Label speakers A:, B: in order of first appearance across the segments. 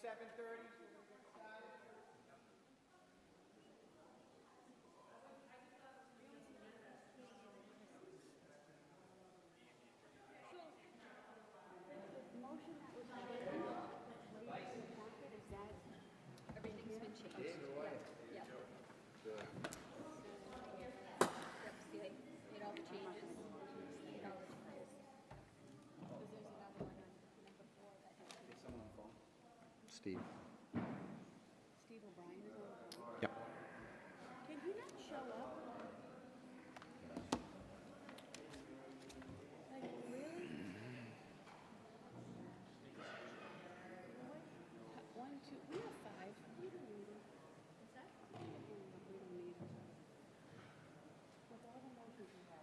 A: 7:30.
B: Everything's been changed. Yep. See, they made all the changes. Made all the changes. Because there's another one on number 4 that has
A: Steve.
B: Steve O'Brien is on the phone.
A: Yep.
B: Can he not show up? Like, really? What? 1, 2, we have 5. We don't need him. What's that? We don't need him. With all the motions we have.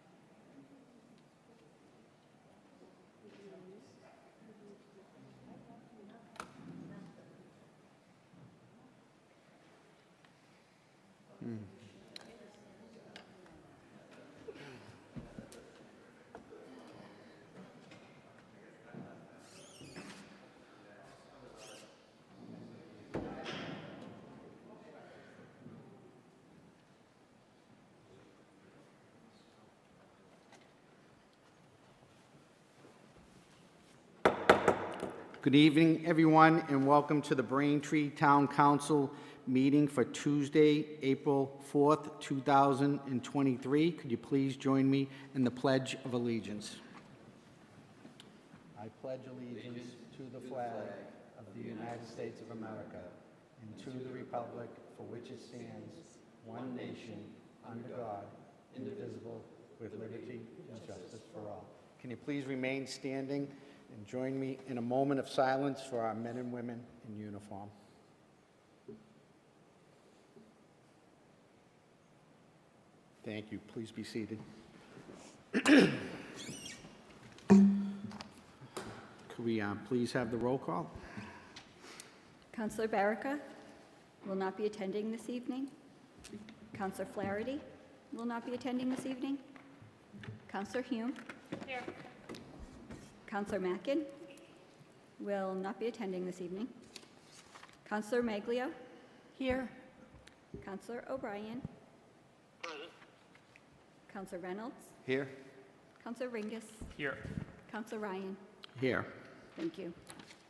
A: Good evening, everyone, and welcome to the Braintree Town Council meeting for Tuesday, April 4th, 2023. Could you please join me in the Pledge of Allegiance? I pledge allegiance to the flag of the United States of America and to the republic for which it stands, one nation, under God, indivisible, with liberty and justice for all. Can you please remain standing and join me in a moment of silence for our men and women in uniform? Thank you. Please be seated. Could we please have the roll call?
B: Councillor Baraka will not be attending this evening. Councillor Flaherty will not be attending this evening. Councillor Hume. Here. Councillor Mackin will not be attending this evening. Councillor Maglio. Here. Councillor O'Brien. Present. Councillor Reynolds.
A: Here.
B: Councillor Ringus.
C: Here.
B: Councillor Ryan.
A: Here.
B: Thank you.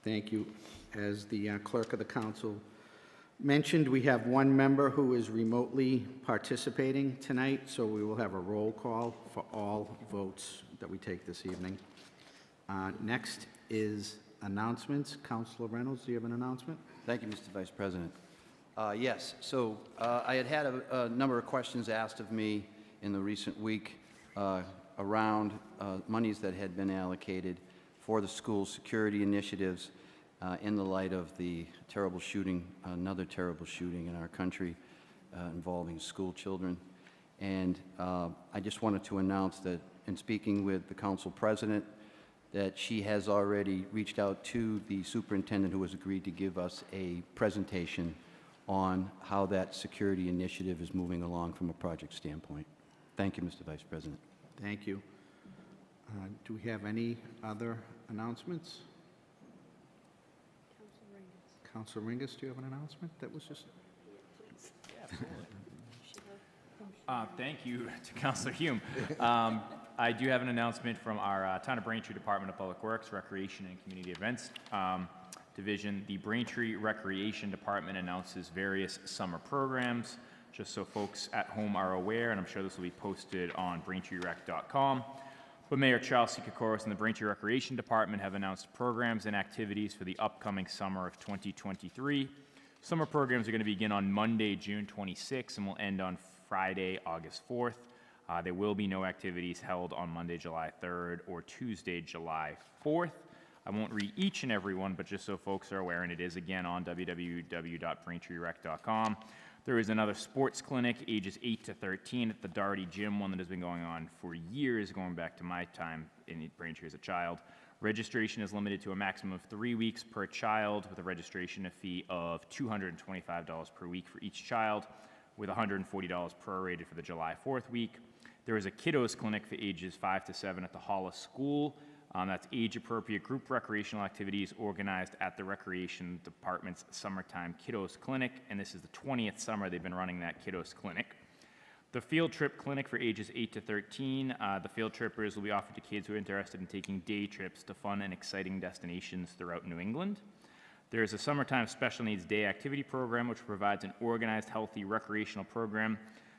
A: Thank you. As the clerk of the council mentioned, we have one member who is remotely participating tonight, so we will have a roll call for all votes that we take this evening. Next is announcements. Councilor Reynolds, do you have an announcement?
D: Thank you, Mr. Vice President. Yes, so I had a number of questions asked of me in the recent week around monies that had been allocated for the school security initiatives in the light of the terrible shooting, another terrible shooting in our country involving school children. And I just wanted to announce that in speaking with the council president, that she has already reached out to the superintendent, who has agreed to give us a presentation on how that security initiative is moving along from a project standpoint. Thank you, Mr. Vice President.
A: Thank you. Do we have any other announcements? Councilor Ringus, do you have an announcement that was just...
C: Thank you to Councillor Hume. I do have an announcement from our Town of Braintree Department of Public Works, Recreation and Community Events Division. The Braintree Recreation Department announces various summer programs, just so folks at home are aware, and I'm sure this will be posted on braintreerec.com. But Mayor Charles C. Kokoros and the Braintree Recreation Department have announced programs and activities for the upcoming summer of 2023. Summer programs are going to begin on Monday, June 26th, and will end on Friday, August 4th. There will be no activities held on Monday, July 3rd or Tuesday, July 4th. I won't read each and every one, but just so folks are aware, and it is again on www.braintreerec.com. There is another sports clinic, ages 8 to 13 at the Daugherty Gym, one that has been going on for years, going back to my time in Braintree as a child. Registration is limited to a maximum of 3 weeks per child, with a registration fee of $225 per week for each child, with $140 prorated for the July 4th week. There is a kiddos clinic for ages 5 to 7 at the Hollis School. That's age-appropriate group recreational activities organized at the Recreation Department's Summertime Kiddos Clinic, and this is the 20th summer they've been running that Kiddos Clinic. The Field Trip Clinic for ages 8 to 13. The field trippers will be offered to kids who are interested in taking day trips to fun and exciting destinations throughout New England. There is a Summertime Special Needs Day activity program, which provides an organized, healthy recreational program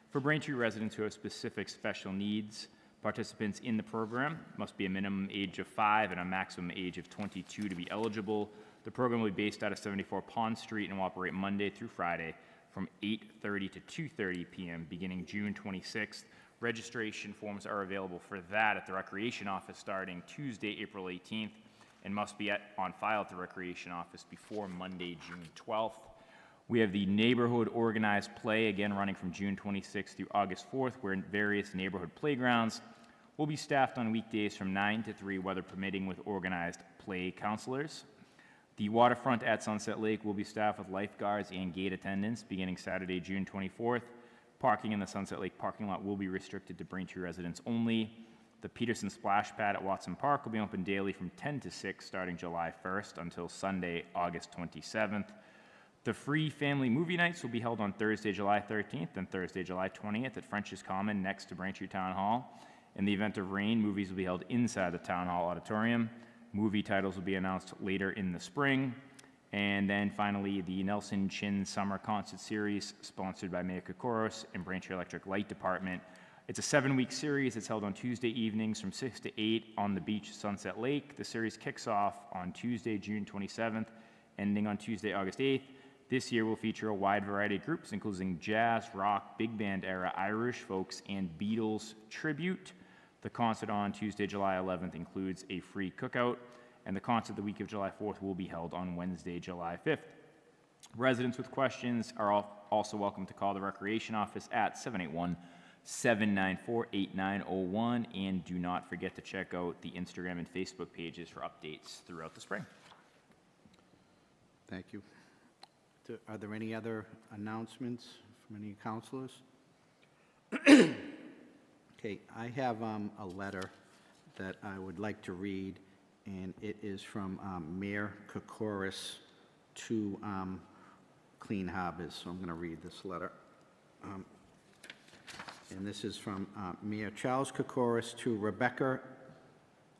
C: for Braintree residents who have specific special needs. Participants in the program must be a minimum age of 5 and a maximum age of 22 to be eligible. The program will be based out of 74 Pond Street and will operate Monday through Friday from 8:30 to 2:30 p.m. beginning June 26th. Registration forms are available for that at the Recreation Office starting Tuesday, April 18th, and must be on file at the Recreation Office before Monday, June 12th. We have the Neighborhood Organized Play, again running from June 26th through August 4th, where various neighborhood playgrounds will be staffed on weekdays from 9 to 3, weather permitting, with organized play counselors. The waterfront at Sunset Lake will be staffed with lifeguards and gate attendants beginning Saturday, June 24th. Parking in the Sunset Lake parking lot will be restricted to Braintree residents only. The Peterson Splash Pad at Watson Park will be open daily from 10 to 6 starting July 1st until Sunday, August 27th. The free family movie nights will be held on Thursday, July 13th and Thursday, July 20th at French's Common next to Braintree Town Hall. In the event of rain, movies will be held inside the Town Hall auditorium. Movie titles will be announced later in the spring. And then finally, the Nelson Chin Summer Concert Series, sponsored by Mayor Kokoros and Braintree Electric Light Department. It's a 7-week series. It's held on Tuesday evenings from 6 to 8 on the beach at Sunset Lake. The series kicks off on Tuesday, June 27th, ending on Tuesday, August 8th. This year will feature a wide variety of groups, including jazz, rock, big band era, Irish folks, and Beatles tribute. The concert on Tuesday, July 11th includes a free cookout, and the concert the week of July 4th will be held on Wednesday, July 5th. Residents with questions are also welcome to call the Recreation Office at 781-794-8901, and do not forget to check out the Instagram and Facebook pages for updates throughout the spring.
E: Thank you. Are there any other announcements from any councilors? Okay, I have a letter that I would like to read, and it is from Mayor Kokoros to Clean Harbors, so I'm going to read this letter. And this is from Mayor Charles Kokoros to Rebecca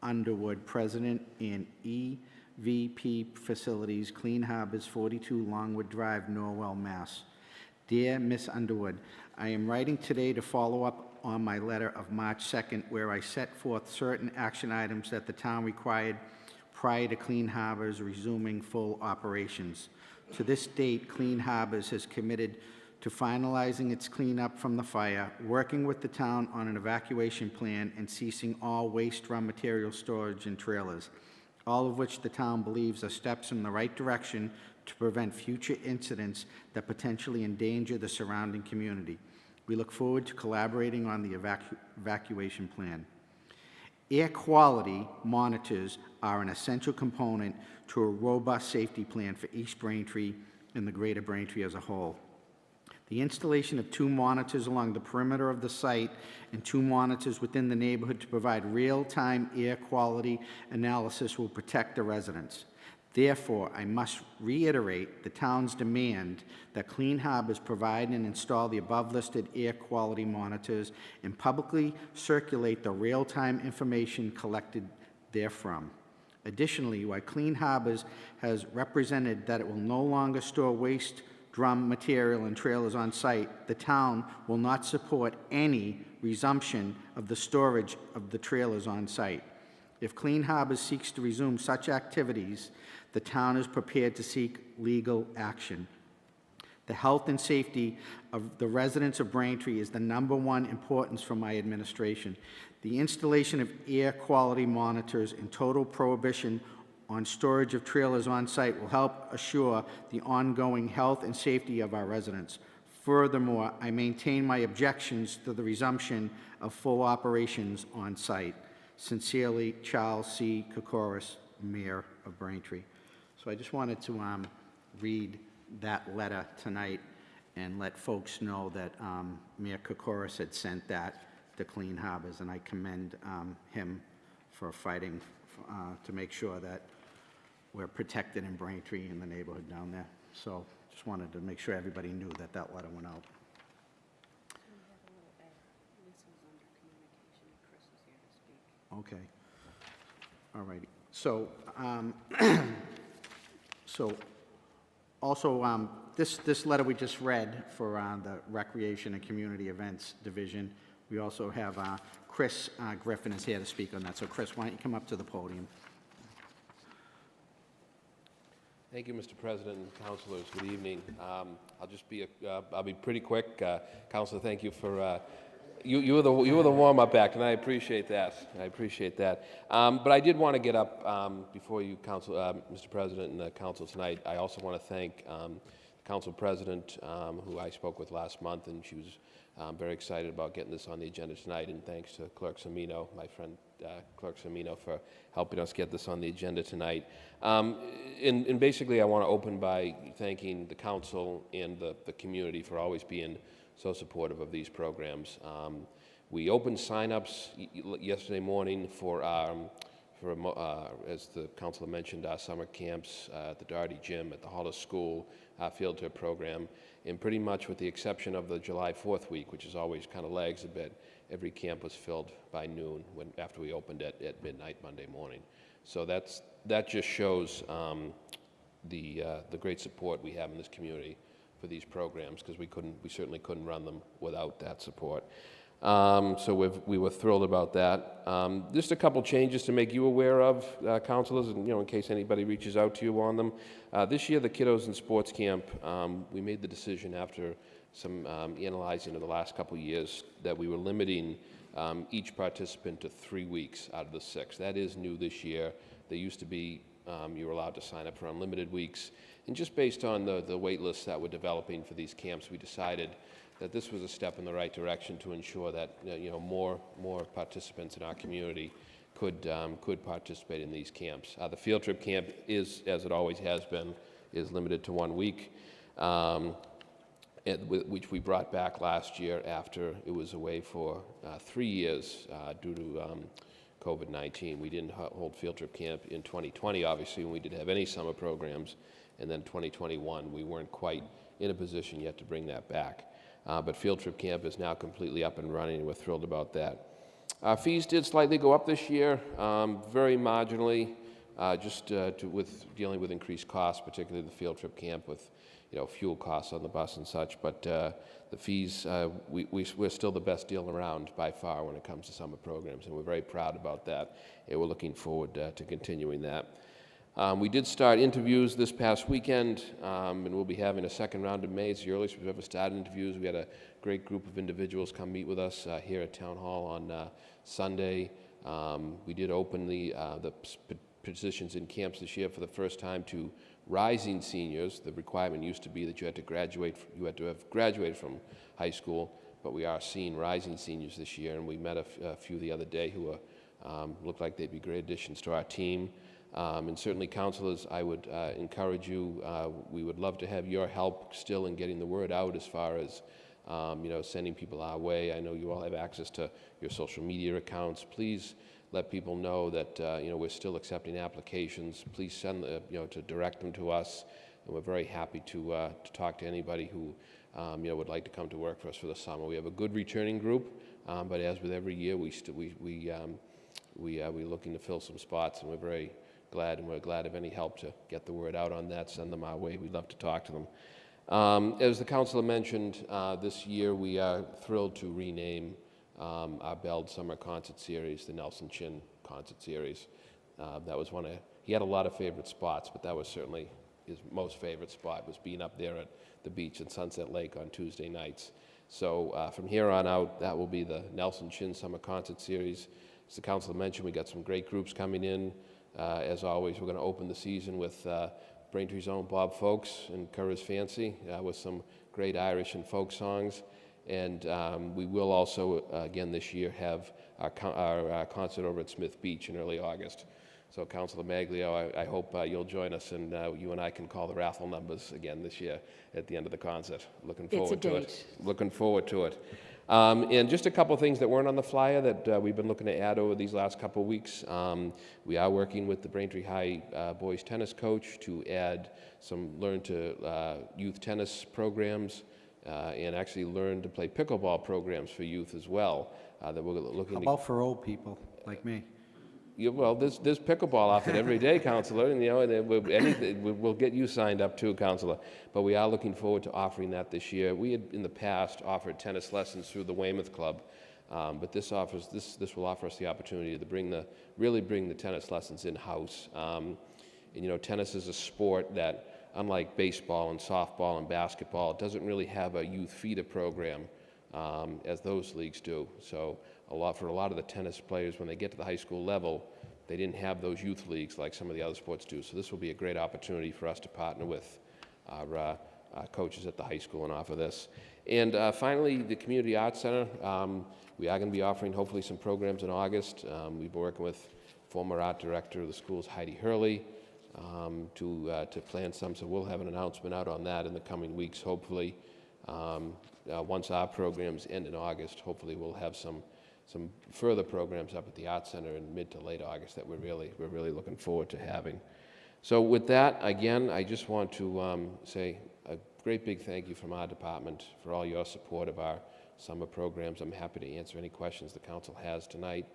E: Underwood, President and EVP Facilities, Clean Harbors, 42 Longwood Drive, Norwell, Mass. Dear Ms. Underwood, I am writing today to follow up on my letter of March 2nd, where I set forth certain action items that the town required prior to Clean Harbors resuming full operations. To this date, Clean Harbors has committed to finalizing its cleanup from the fire, working with the town on an evacuation plan, and ceasing all waste raw material storage in trailers, all of which the town believes are steps in the right direction to prevent future incidents that potentially endanger the surrounding community. We look forward to collaborating on the evacuation plan. Air quality monitors are an essential component to a robust safety plan for East Braintree and the greater Braintree as a whole. The installation of 2 monitors along the perimeter of the site and 2 monitors within the neighborhood to provide real-time air quality analysis will protect the residents. Therefore, I must reiterate the town's demand that Clean Harbors provide and install the above-listed air quality monitors and publicly circulate the real-time information collected therefrom. Additionally, while Clean Harbors has represented that it will no longer store waste drum material and trailers on site, the town will not support any resumption of the storage of the trailers on site. If Clean Harbors seeks to resume such activities, the town is prepared to seek legal action. The health and safety of the residents of Braintree is the #1 importance for my administration. The installation of air quality monitors and total prohibition on storage of trailers on site will help assure the ongoing health and safety of our residents. Furthermore, I maintain my objections to the resumption of full operations on site. Sincerely, Charles C. Kokoros, Mayor of Braintree. So I just wanted to read that letter tonight and let folks know that Mayor Kokoros had sent that to Clean Harbors, and I commend him for fighting to make sure that we're protected in Braintree and the neighborhood down there. So just wanted to make sure everybody knew that that letter went out. Okay. All righty. So, so also, this letter we just read for the Recreation and Community Events Division, we also have Chris Griffin is here to speak on that. So Chris, why don't you come up to the podium?
F: Thank you, Mr. President and councilors. Good evening. I'll be pretty quick. Councilor, thank you for you were the warm-up act, and I appreciate that. But I did want to get up before you, Mr. President and the council tonight. I also want to thank the council president, who I spoke with last month, and she was very excited about getting this on the agenda tonight. And thanks to Clerk Semino, my friend Clerk Semino, for helping us get this on the agenda tonight. And basically, I want to open by thanking the council and the community for always being so supportive of these programs. We opened sign-ups yesterday morning for as the councilor mentioned, our summer camps at the Doherty Gym, at the Hollis School, our field trip program, and pretty much with the exception of the July 4th week, which is always kind of lags a bit, every camp was filled by noon after we opened at midnight Monday morning. So that just shows the great support we have in this community for these programs, because we certainly couldn't run them without that support. So we were thrilled about that. Just a couple changes to make you aware of, councilors, and in case anybody reaches out to you on them. This year, the Kiddos in Sports Camp, we made the decision after some analyzing of the last couple years that we were limiting each participant to 3 weeks out of the 6. That is new this year. There used to be you were allowed to sign up for unlimited weeks. And just based on the wait lists that were developing for these camps, we decided that this was a step in the right direction to ensure that more participants in our community could participate in these camps. The field trip camp is, as it always has been, is limited to 1 week, which we brought back last year after it was away for 3 years due to COVID-19. We didn't hold field trip camp in 2020, obviously, when we didn't have any summer programs, and then 2021, we weren't quite in a position yet to bring that back. But field trip camp is now completely up and running, and we're thrilled about that. Fees did slightly go up this year, very marginally, with dealing with increased costs, particularly the field trip camp with fuel costs on the bus and such. But the fees, we're still the best deal around by far when it comes to summer programs, and we're very proud about that, and we're looking forward to continuing that. We did start interviews this past weekend, and we'll be having a second round in May. It's the earliest we've ever started interviews. We had a great group of individuals come meet with us here at Town Hall on Sunday. We did open the positions in camps this year for the first time to rising seniors. The requirement used to be that you had to have graduated from high school, but we are seeing rising seniors this year, and we met a few the other day who looked like they'd be great additions to our team. And certainly, councilors, I would encourage you, we would love to have your help still in getting the word out as far as, sending people our way. I know you all have access to your social media accounts. Please let people know that, we're still accepting applications. Please send, to direct them to us. And we're very happy to talk to anybody who, would like to come to work for us for the summer. We have a good returning group, but as with every year, we're looking to fill some spots, and we're very glad, and we're glad of any help to get the word out on that. Send them our way. We'd love to talk to them. As the councilor mentioned, this year we are thrilled to rename our Belled Summer Concert Series the Nelson Chin Concert Series. That was he had a lot of favorite spots, but that was certainly his most favorite spot, was being up there at the beach in Sunset Lake on Tuesday nights. So from here on out, that will be the Nelson Chin Summer Concert Series. As the councilor mentioned, we got some great groups coming in. As always, we're going to open the season with Braintree's own Bob Folkes and Curra's Fancy with some great Irish and folk songs. And we will also, again this year, have our concert over at Smith Beach in early August. So, Councilor Maglio, I hope you'll join us, and you and I can call the raffle numbers again this year at the end of the concert. Looking forward to it. Looking forward to it. And just a couple things that weren't on the flyer that we've been looking to add over these last couple of weeks. We are working with the Braintree High boys tennis coach to add some learn to youth tennis programs and actually learn to play pickleball programs for youth as well. That we're looking
E: How
F: to.
E: about for old people like me?
F: Yeah, well, there's pickleball off it every day, Counselor, and, you know, we'll get you signed up too, Counselor. But we are looking forward to offering that this year. We had in the past offered tennis lessons through the Weymouth Club, but this will offer us the opportunity to really bring the tennis lessons in-house. And you know, tennis is a sport that, unlike baseball and softball and basketball, it doesn't really have a youth feeder program as those leagues do. So for a lot of the tennis players, when they get to the high school level, they didn't have those youth leagues like some of the other sports do. So this will be a great opportunity for us to partner with our coaches at the high school and offer this. And finally, the Community Arts Center. We are going to be offering hopefully some programs in August. We've been working with former art director of the schools, Heidi Hurley, to plan some. So we'll have an announcement out on that in the coming weeks, hopefully. Once our programs end in August, hopefully we'll have some further programs up at the Arts Center in mid to late August that we're really looking forward to having. So with that, again, I just want to say a great big thank you from our department for all your support of our summer programs. I'm happy to answer any questions the council has tonight.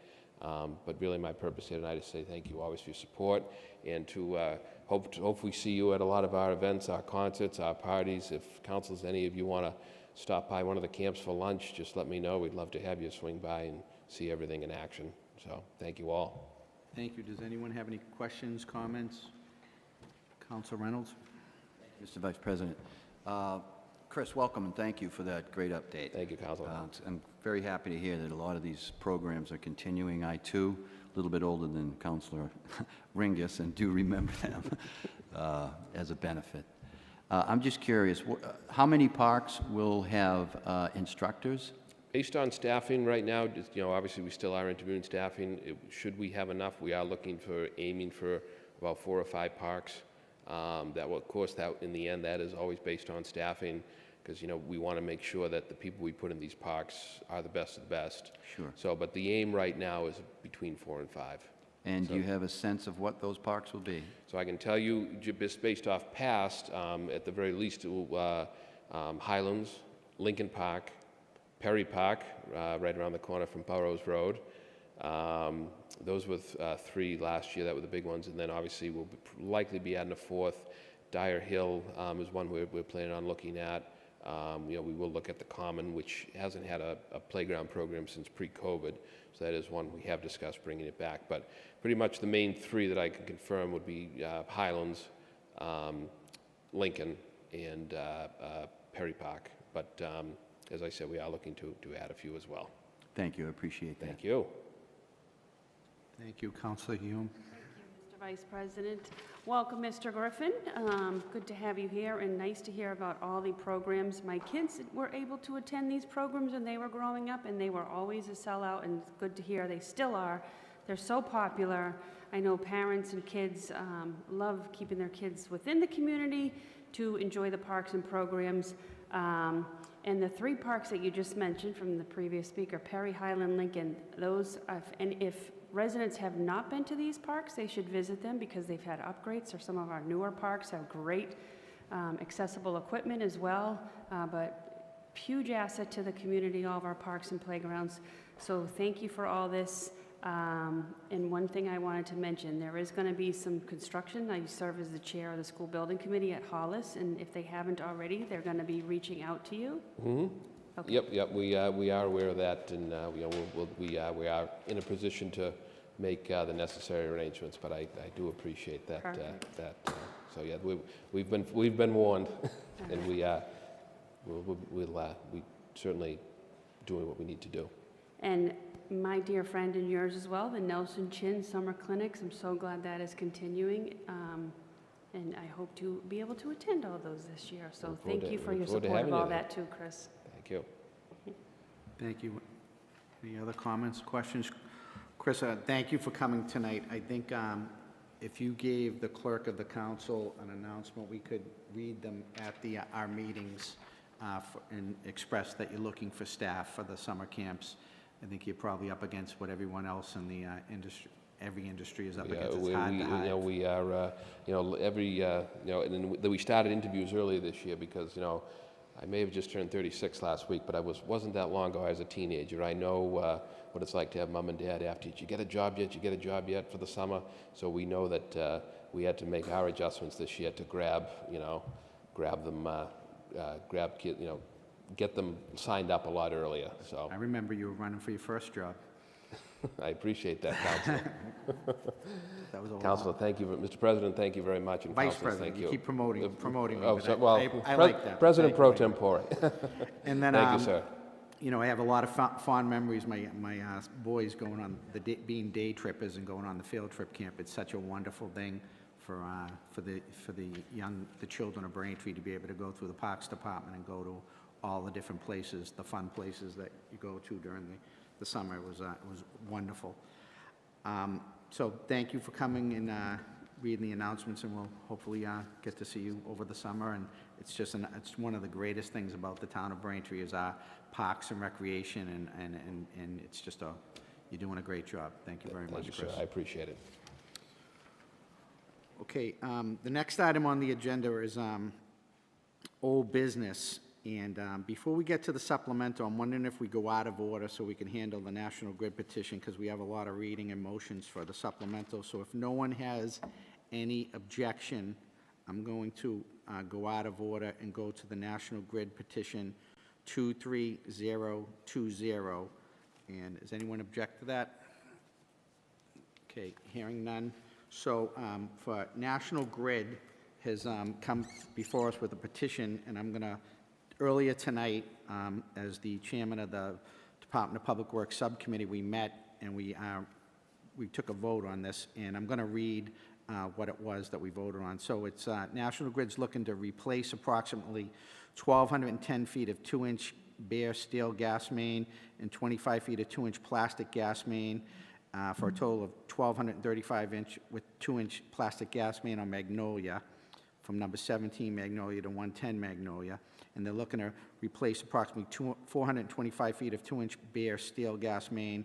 F: But really my purpose here tonight is to say thank you always for your support and to hopefully see you at a lot of our events, our concerts, our parties. If councils, any of you want to stop by one of the camps for lunch, just let me know. We'd love to have you swing by and see everything in action. So thank you all.
E: Thank you. Does anyone have any questions, comments? Council Reynolds?
D: Mr. Vice President. Chris, welcome and thank you for that great update.
F: Thank you, Councilor.
D: I'm very happy to hear that a lot of these programs are continuing. I, too, a little bit older than Councilor Ringus, and do remember them as a benefit. I'm just curious, how many parks will have instructors?
F: Based on staffing right now, you know, obviously we still are interviewing staffing. Should we have enough, we are aiming for about 4 or 5 parks. That will, of course, that in the end, that is always based on staffing, because, you know, we want to make sure that the people we put in these parks are the best of the best.
D: Sure.
F: So, but the aim right now is between 4 and 5.
D: And do you have a sense of what those parks will be?
F: So I can tell you, just based off past, at the very least, it will, Highlands, Lincoln Park, Perry Park, right around the corner from Burroughs Road. Those were 3 last year that were the big ones, and then obviously we'll likely be adding a 4th. Dyer Hill is one we're planning on looking at. You know, we will look at the Common, which hasn't had a playground program since pre-COVID, so that is one we have discussed bringing it back. But pretty much the main 3 that I can confirm would be Highlands, Lincoln, and Perry Park. But as I said, we are looking to add a few as well.
D: Thank you, I appreciate that.
F: Thank you.
E: Thank you, Councilor Hume.
G: Mr. Vice President. Welcome, Mr. Griffin. Good to have you here, and nice to hear about all the programs. My kids were able to attend these programs when they were growing up, and they were always a sellout, and it's good to hear they still are. They're so popular. I know parents and kids love keeping their kids within the community to enjoy the parks and programs. And the 3 parks that you just mentioned from the previous speaker, Perry, Highland, Lincoln, those, and if residents have not been to these parks, they should visit them because they've had upgrades, or some of our newer parks have great accessible equipment as well, but huge asset to the community, all of our parks and playgrounds. So thank you for all this. And one thing I wanted to mention, there is going to be some construction. I serve as the chair of the school building committee at Hollis, and if they haven't already, they're going to be reaching out to you.
F: Mm-hmm.
G: Okay.
F: Yep, we are aware of that, and you know, we are in a position to make the necessary arrangements. But I do appreciate that. So yeah, we've been warned, and we'll certainly doing what we need to do.
G: And my dear friend and yours as well, the Nelson Chin Summer Clinics. I'm so glad that is continuing, and I hope to be able to attend all those this year. So thank you for your support of all that too, Chris.
F: Thank you.
E: Thank you. Any other comments, questions? Chris, thank you for coming tonight. I think if you gave the clerk of the council an announcement, we could read them at our meetings and expressed that you're looking for staff for the summer camps. I think you're probably up against what everyone else in the industry, every industry is up against. It's hard to hire.
F: We are, and then we started interviews earlier this year because, I may have just turned 36 last week, but I wasn't that long ago. I was a teenager. I know what it's like to have mom and dad after you. Did you get a job yet? Did you get a job yet for the summer? So we know that we had to make our adjustments this year to grab them, get them signed up a lot earlier. So
E: I remember you were running for your first job.
F: I appreciate that, Councilor.
E: That was a
F: Councilor, thank you, Mr. President. Thank you very much, and
E: Vice
F: Councilors,
E: President,
F: thank
E: you
F: you.
E: keep promoting me,
F: Oh,
E: but
F: so, well,
E: I like that.
F: President
E: Thank
F: Pro
E: you.
F: Tempore.
E: And then,
F: Thank you, sir.
E: I have a lot of fond memories. My boys going on being day trippers and going on the field trip camp. It's such a wonderful thing for the children of Braintree to be able to go through the Parks Department and go to all the different places, the fun places that you go to during the summer. It was wonderful. So thank you for coming and reading the announcements, and we'll hopefully get to see you over the summer. And it's just it's one of the greatest things about the town of Braintree is our parks and recreation, and it's just you're doing a great job. Thank you very much,
F: Thank you,
E: Chris.
F: sir. I appreciate it.
E: Okay, the next item on the agenda is old business. And before we get to the supplemental, I'm wondering if we go out of order so we can handle the National Grid petition, because we have a lot of reading and motions for the supplemental. So if no one has any objection, I'm going to go out of order and go to the National Grid petition 23020. And does anyone object to that? Okay, hearing none. So for National Grid has come before us with a petition, and I'm going to, earlier tonight, as the chairman of the Department of Public Works Subcommittee, we met and we took a vote on this, and I'm going to read what it was that we voted on. So it's National Grid's looking to replace approximately 1,210 feet of 2-inch bare steel gas main and 25 feet of 2-inch plastic gas main for a total of 1,235-inch with 2-inch plastic gas main on Magnolia, from number 17 Magnolia to 110 Magnolia. And they're looking to replace approximately 425 feet of 2-inch bare steel gas main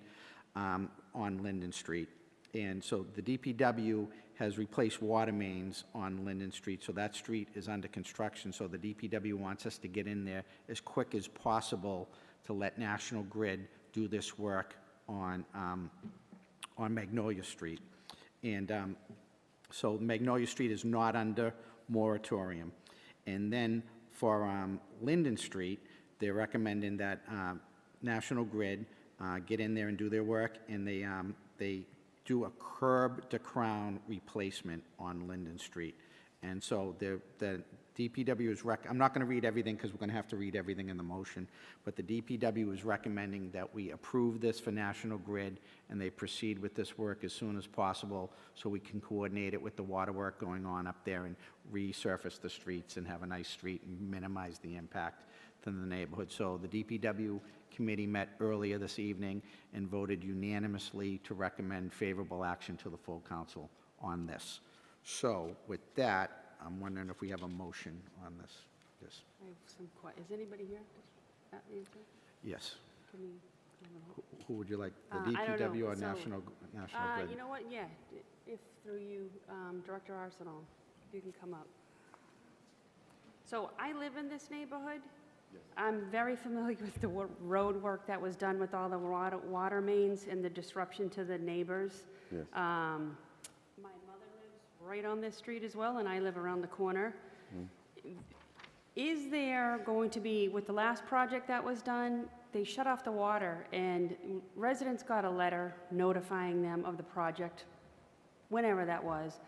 E: on Linden Street. And so the DPW has replaced water mains on Linden Street, so that street is under construction. So the DPW wants us to get in there as quick as possible to let National Grid do this work on Magnolia Street. And so Magnolia Street is not under moratorium. And then for Linden Street, they're recommending that National Grid get in there and do their work, and they do a curb to crown replacement on Linden Street. And so the DPW is I'm not going to read everything because we're going to have to read everything in the motion, but the DPW is recommending that we approve this for National Grid and they proceed with this work as soon as possible so we can coordinate it with the water work going on up there and resurface the streets and have a nice street and minimize the impact to the neighborhood. So the DPW committee met earlier this evening and voted unanimously to recommend favorable action to the full council on this. So with that, I'm wondering if we have a motion on this. Yes.
G: I have some is anybody here to answer?
E: Yes.
G: Can we,
E: Who would you like, the
G: I don't know.
E: DPW or
G: So,
E: National Grid?
G: you know what, yeah, if through you, Director Arsenal, if you can come up. So I live in this neighborhood. Yes. I'm very familiar with the road work that was done with all the water mains and the disruption to the neighbors.
F: Yes.
G: My mother lives right on this street as well, and I live around the corner. Is there going to be, with the last project that was done, they shut off the water, and residents got a letter notifying them of the project, whenever that was,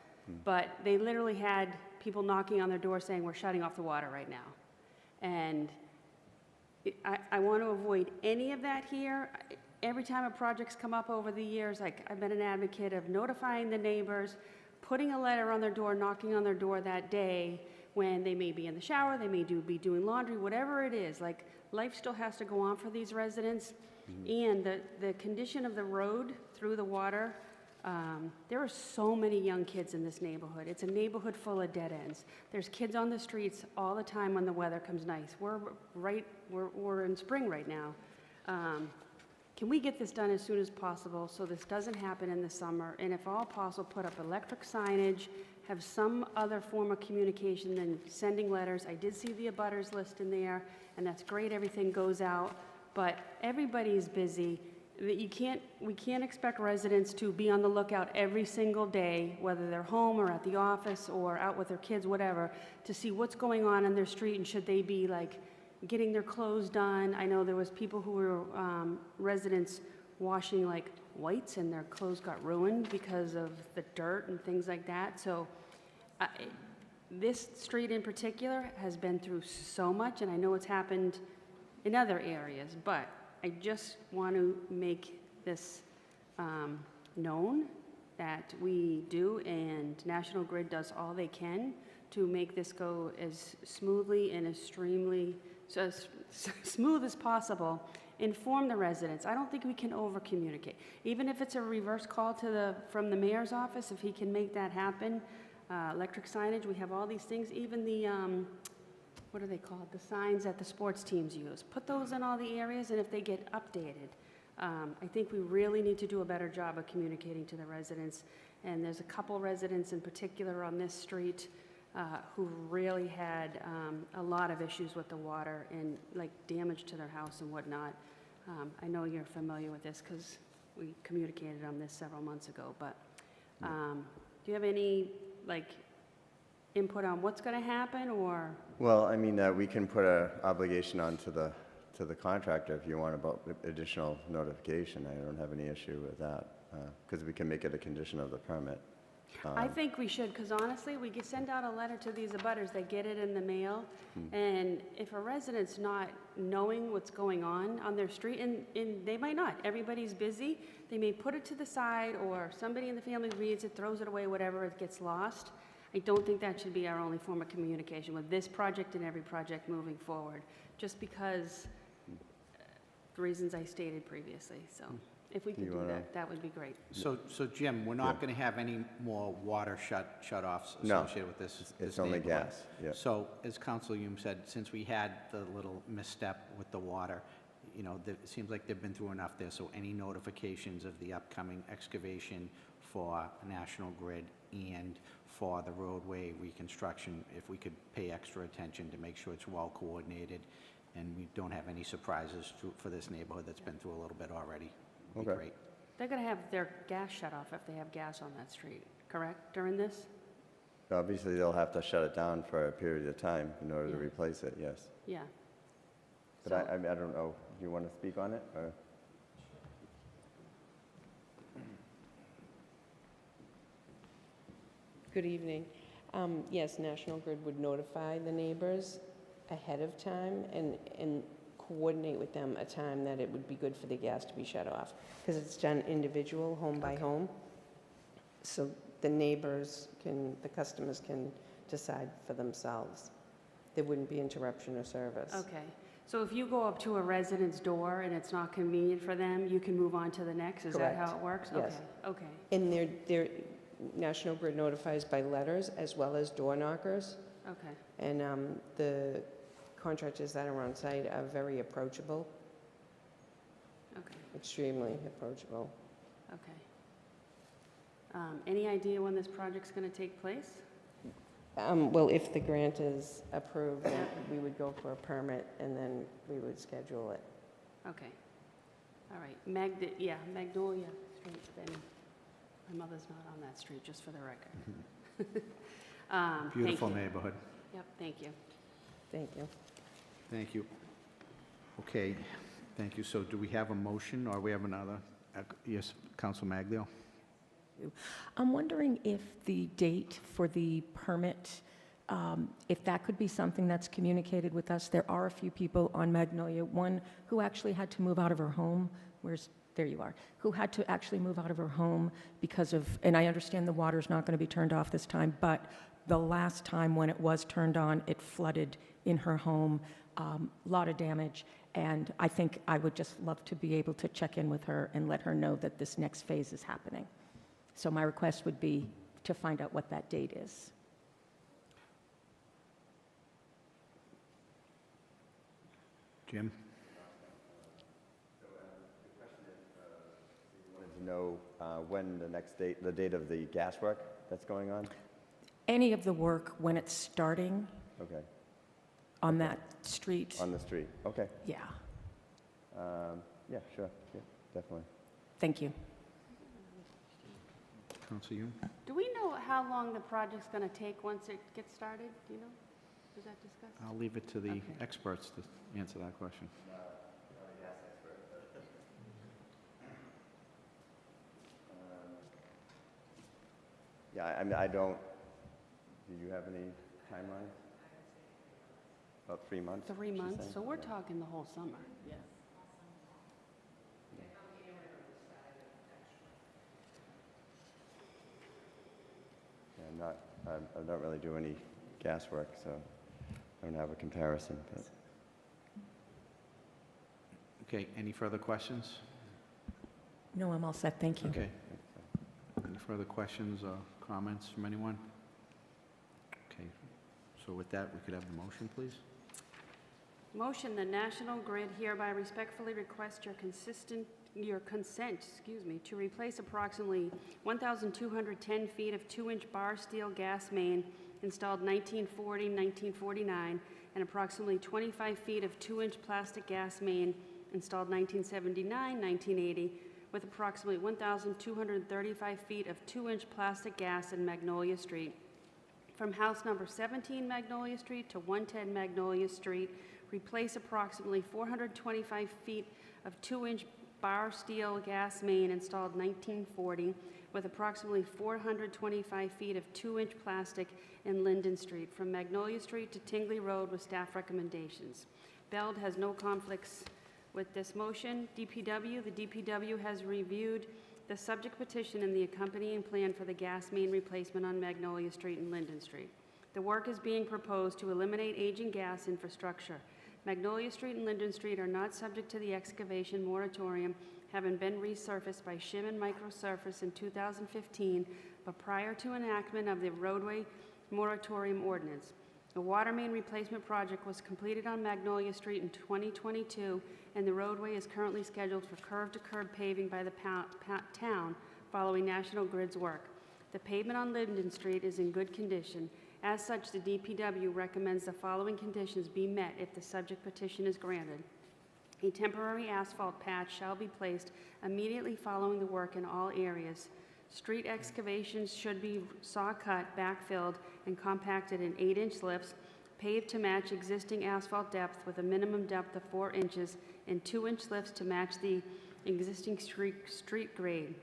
G: but they literally had people knocking on their door saying, we're shutting off the water right now. And I want to avoid any of that here. Every time a project's come up over the years, like, I've been an advocate of notifying the neighbors, putting a letter on their door, knocking on their door that day when they may be in the shower, they may be doing laundry, whatever it is. Like, life still has to go on for these residents. And the condition of the road through the water, There are so many young kids in this neighborhood. It's a neighborhood full of dead ends. There's kids on the streets all the time when the weather comes nice. We're in spring right now. Can we get this done as soon as possible so this doesn't happen in the summer? And if all possible, put up electric signage, have some other form of communication than sending letters. I did see the abutters list in there, and that's great, everything goes out, but everybody's busy. We can't expect residents to be on the lookout every single day, whether they're home or at the office or out with their kids, whatever, to see what's going on in their street and should they be like getting their clothes done. I know there was people who were residents washing like whites and their clothes got ruined because of the dirt and things like that. So this street in particular has been through so much, and I know it's happened in other areas, but I just want to make this known that we do, and National Grid does all they can to make this go as smoothly and as smooth as possible. Inform the residents. I don't think we can over-communicate. Even if it's a reverse call from the mayor's office, if he can make that happen, electric signage, we have all these things, even the, what are they called? The signs that the sports teams use. Put those in all the areas, and if they get updated. I think we really need to do a better job of communicating to the residents. And there's a couple residents in particular on this street who really had a lot of issues with the water and like damage to their house and whatnot. I know you're familiar with this because we communicated on this several months ago, but do you have any like input on what's going to happen, or?
H: Well, I mean, we can put an obligation onto the contractor if you want about additional notification. I don't have any issue with that because we can make it a condition of the permit.
G: I think we should, because honestly, we could send out a letter to these abutters, they get it in the mail, and if a resident's not knowing what's going on their street, and they might not, everybody's busy, they may put it to the side, or somebody in the family reads it, throws it away, whatever, it gets lost. I don't think that should be our only form of communication with this project and every project moving forward, just because the reasons I stated previously, so. If we could do that, that would be great.
E: So Jim, we're not going to have any more water shut-offs
H: No.
E: associated with this?
H: It's only
E: neighborhood.
H: gas, yeah.
E: So, as Councilor Hume said, since we had the little misstep with the water, you know, it seems like they've been through enough there, so any notifications of the upcoming excavation for National Grid and for the roadway reconstruction, if we could pay extra attention to make sure it's well-coordinated and we don't have any surprises for this neighborhood that's been through a little bit already. Be
H: Okay.
E: great.
G: They're going to have their gas shut off if they have gas on that street, correct, during this?
H: Obviously, they'll have to shut it down for a period of time in order to
G: Yeah.
H: replace it, yes.
G: Yeah.
H: But
G: So-
H: I don't know, do you want to speak on it, or?
I: Good evening. Yes, National Grid would notify the neighbors ahead of time and coordinate with them a time that it would be good for the gas to be shut off, because it's done individual, home by home. So the neighbors the customers can decide for themselves. There wouldn't be interruption of service.
G: Okay. So if you go up to a resident's door and it's not convenient for them, you can move on to the next? Is that how
I: Correct.
G: it works?
I: Yes.
G: Okay.
I: And National Grid notifies by letters as well as door knockers.
G: Okay.
I: And the contractors that are on site are very approachable,
G: Okay.
I: extremely approachable.
G: Okay. Any idea when this project's going to take place?
I: Well, if the grant is approved, then we would go for a permit and then we would schedule it.
G: Okay. All right. Magnolia Street's been, my mother's not on that street, just for the record. Thank
E: Beautiful
G: you.
E: neighborhood.
G: Yep, thank you.
I: Thank you.
E: Thank you. Okay, thank you. So do we have a motion, or we have another? Yes, Council Maglio?
J: I'm wondering if the date for the permit, if that could be something that's communicated with us. There are a few people on Magnolia, one who actually had to move out of her home. There you are, who had to actually move out of her home because of, and I understand the water's not going to be turned off this time, but the last time when it was turned on, it flooded in her home, a lot of damage, and I think I would just love to be able to check in with her and let her know that this next phase is happening. So my request would be to find out what that date is.
E: Jim?
H: Wanted to know when the next date, the date of the gas work that's going on?
J: Any of the work, when it's starting
H: Okay,
J: on that street,
H: on the street, okay.
J: yeah.
H: Yeah, sure, yeah, definitely.
J: Thank you.
E: Counsel Young?
G: Do we know how long the project's going to take once it gets started? Do you know? Was that discussed?
E: I'll leave it to the
G: Okay.
E: experts to answer that question.
H: Yeah, I mean, I don't, do you have any timeline? About 3 months?
G: 3
H: she's
G: months,
H: saying?
G: so we're
H: Yeah.
G: talking the whole summer.
H: Yeah, I'm not, I don't really do any gas work, so I don't have a comparison, but.
E: Okay, any further questions?
J: No, I'm all set, thank you.
E: Okay. Any further questions or comments from anyone? Okay, so with that, we could have the motion, please?
G: Motion, the National Grid hereby respectfully request your consent, to replace approximately 1,210 feet of 2-inch bar steel gas main installed 1940-1949 and approximately 25 feet of 2-inch plastic gas main installed 1979-1980 with approximately 1,235 feet of 2-inch plastic gas in Magnolia Street. From house number 17 Magnolia Street to 110 Magnolia Street, replace approximately 425 feet of 2-inch bar steel gas main installed 1940 with approximately 425 feet of 2-inch plastic in Linden Street from Magnolia Street to Tingley Road with staff recommendations. Beld has no conflicts with this motion. DPW, the DPW has reviewed the subject petition and the accompanying plan for the gas main replacement on Magnolia Street and Linden Street. The work is being proposed to eliminate aging gas infrastructure. Magnolia Street and Linden Street are not subject to the excavation moratorium, having been resurfaced by Shim and Microsurface in 2015, but prior to enactment of the roadway moratorium ordinance. The water main replacement project was completed on Magnolia Street in 2022, and the roadway is currently scheduled for curb-to-curb paving by the town following National Grid's work. The pavement on Linden Street is in good condition. As such, the DPW recommends the following conditions be met if the subject petition is granted. A temporary asphalt patch shall be placed immediately following the work in all areas. Street excavations should be saw-cut, backfilled, and compacted in 8-inch lifts, paved to match existing asphalt depth with a minimum depth of 4 inches, and 2-inch lifts to match the existing street grade.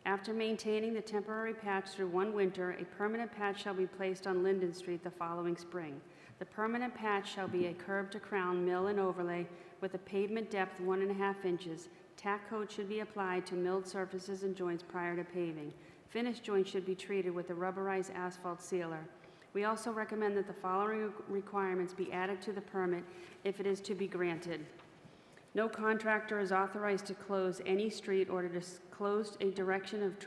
G: After maintaining the temporary patch through one winter, a permanent patch shall be placed on Linden Street the following spring. The permanent patch shall be a curb-to-crown mill and overlay with a pavement depth 1.5 inches. Tack coat should be applied to milled surfaces and joints prior to paving. Finished joints should be treated with a rubberized asphalt sealer. We also recommend that the following requirements be added to the permit if it is to be granted. No contractor is authorized to close any street or to disclose a direction of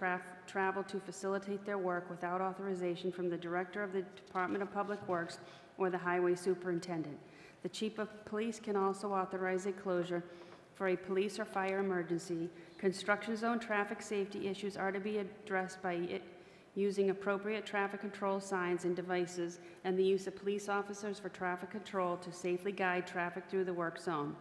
G: travel to facilitate their work without authorization from the Director of the Department of Public Works or the Highway Superintendent. The Chief of Police can also authorize a closure for a police or fire emergency. Construction zone traffic safety issues are to be addressed by using appropriate traffic control signs and devices and the use of police officers for traffic control to safely guide traffic through the work zone.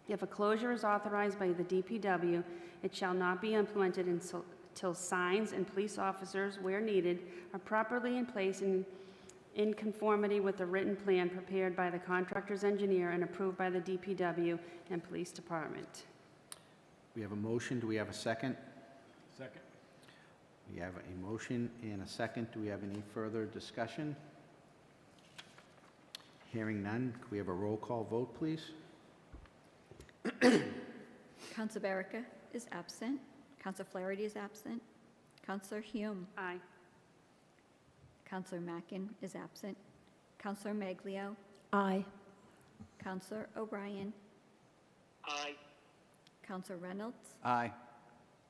G: If a closure is authorized by the DPW, it shall not be implemented until signs and police officers, where needed, are properly in place and in conformity with the written plan prepared by the contractor's engineer and approved by the DPW and Police Department.
E: We have a motion, do we have a second?
C: Second.
E: We have a motion and a second. Do we have any further discussion? Hearing none, could we have a roll call vote, please?
B: Council Baraka is absent. Council Flaherty is absent. Councilor Hume.
G: Aye.
B: Councilor Mackin is absent. Councilor Maglio.
J: Aye.
B: Councilor O'Brien.
K: Aye.
B: Councilor Reynolds.
E: Aye.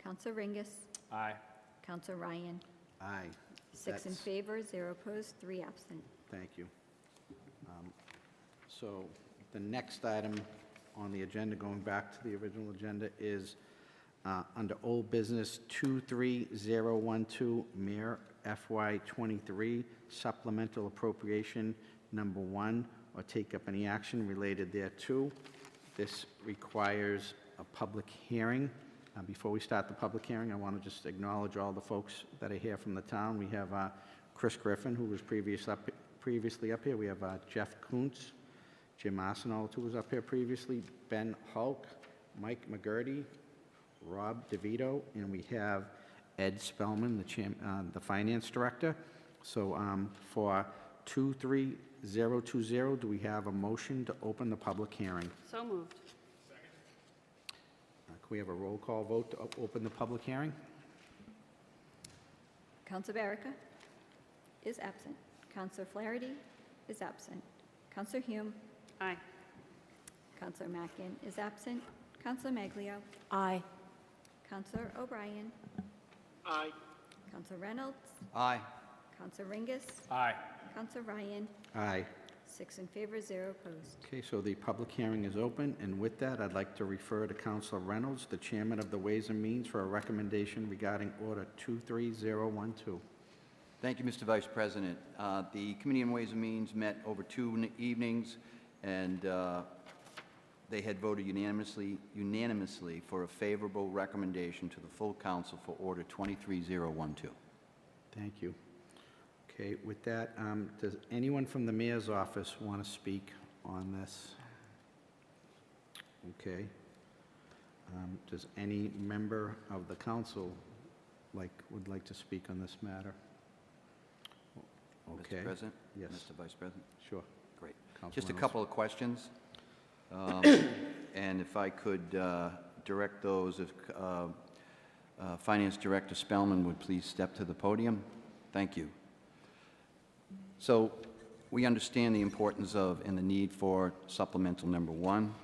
B: Councilor Ringus.
C: Aye.
B: Counselor Ryan.
E: Aye.
B: 6 in
E: That's-
B: favor, 0 opposed, 3 absent.
E: Thank you. So the next item on the agenda, going back to the original agenda, is under Old Business 23012, Mayor FY23 Supplemental Appropriation Number 1, or take up any action related thereto. This requires a public hearing. Before we start the public hearing, I want to just acknowledge all the folks that are here from the town. We have Chris Griffin, who was previously up here. We have Jeff Kuntz, Jim Arsenault, who was up here previously, Ben Hulk, Mike McGurty, Rob DeVito, and we have Ed Spellman, the finance director. So for 23020, do we have a motion to open the public hearing?
G: So moved.
E: Can we have a roll call vote to open the public hearing?
B: Counselor Barrica is absent. Counselor Flaherty is absent. Counselor Hume.
G: Aye.
B: Counselor Mackin is absent. Counselor Maglio.
J: Aye.
B: Counselor O'Brien.
K: Aye.
B: Counselor Reynolds.
D: Aye.
B: Counselor Ringus.
C: Aye.
B: Counselor Ryan.
E: Aye.
B: 6 in favor, 0 opposed.
E: Okay, so the public hearing is open, and with that, I'd like to refer to Councilor Reynolds, the chairman of the Ways and Means, for a recommendation regarding Order 23012.
D: Thank you, Mr. Vice President. The Committee on Ways and Means met over 2 evenings, and they had voted unanimously for a favorable recommendation to the full council for Order 23012.
E: Thank you. Okay, with that, does anyone from the mayor's office want to speak on this? Okay. Does any member of the council would like to speak on this matter? Okay.
D: Mr. President?
E: Yes.
D: Mr. Vice President?
E: Sure.
D: Great.
E: Councilor
D: Just a
E: Reynolds.
D: couple of questions. And if I could direct those, if Finance Director Spellman would please step to the podium. Thank you. So we understand the importance of and the need for supplemental number 1.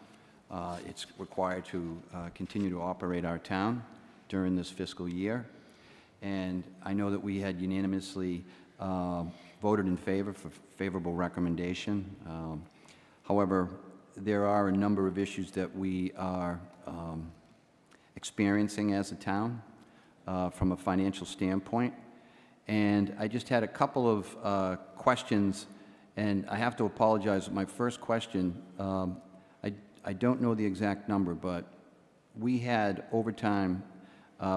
D: It's required to continue to operate our town during this fiscal year. And I know that we had unanimously voted in favor for favorable recommendation. However, there are a number of issues that we are experiencing as a town from a financial standpoint. And I just had a couple of questions, and I have to apologize. My first question, I don't know the exact number, but we had overtime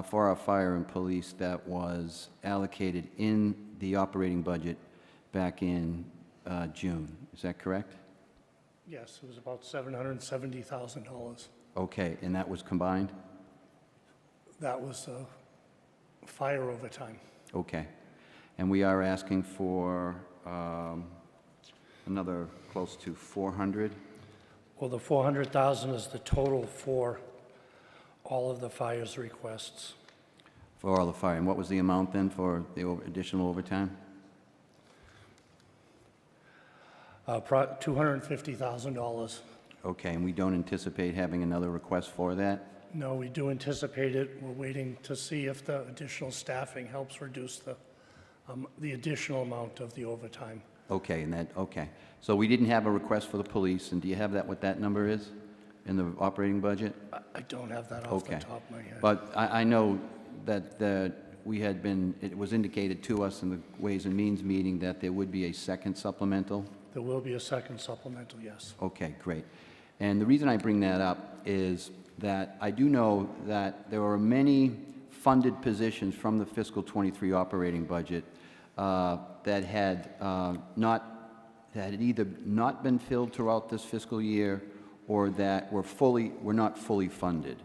D: for our fire and police that was allocated in the operating budget back in June. Is that correct?
K: Yes, it was about $770,000.
D: Okay, and that was combined?
K: That was fire overtime.
D: Okay. And we are asking for another close to 400?
K: Well, the 400,000 is the total for all of the fire's requests.
D: For all the fire. And what was the amount then for the additional overtime?
K: $250,000.
D: Okay, and we don't anticipate having another request for that?
K: No, we do anticipate it. We're waiting to see if the additional staffing helps reduce the additional amount of the overtime.
D: Okay, okay. So we didn't have a request for the police, and do you have that, what that number is in the operating budget?
K: I don't have that off the
D: Okay.
K: top of my head.
D: But I know that it was indicated to us in the Ways and Means meeting that there would be a second supplemental.
K: There will be a second supplemental, yes.
D: Okay, great. And the reason I bring that up is that I do know that there are many funded positions from the fiscal 23 operating budget that had either not been filled throughout this fiscal year or that were not fully funded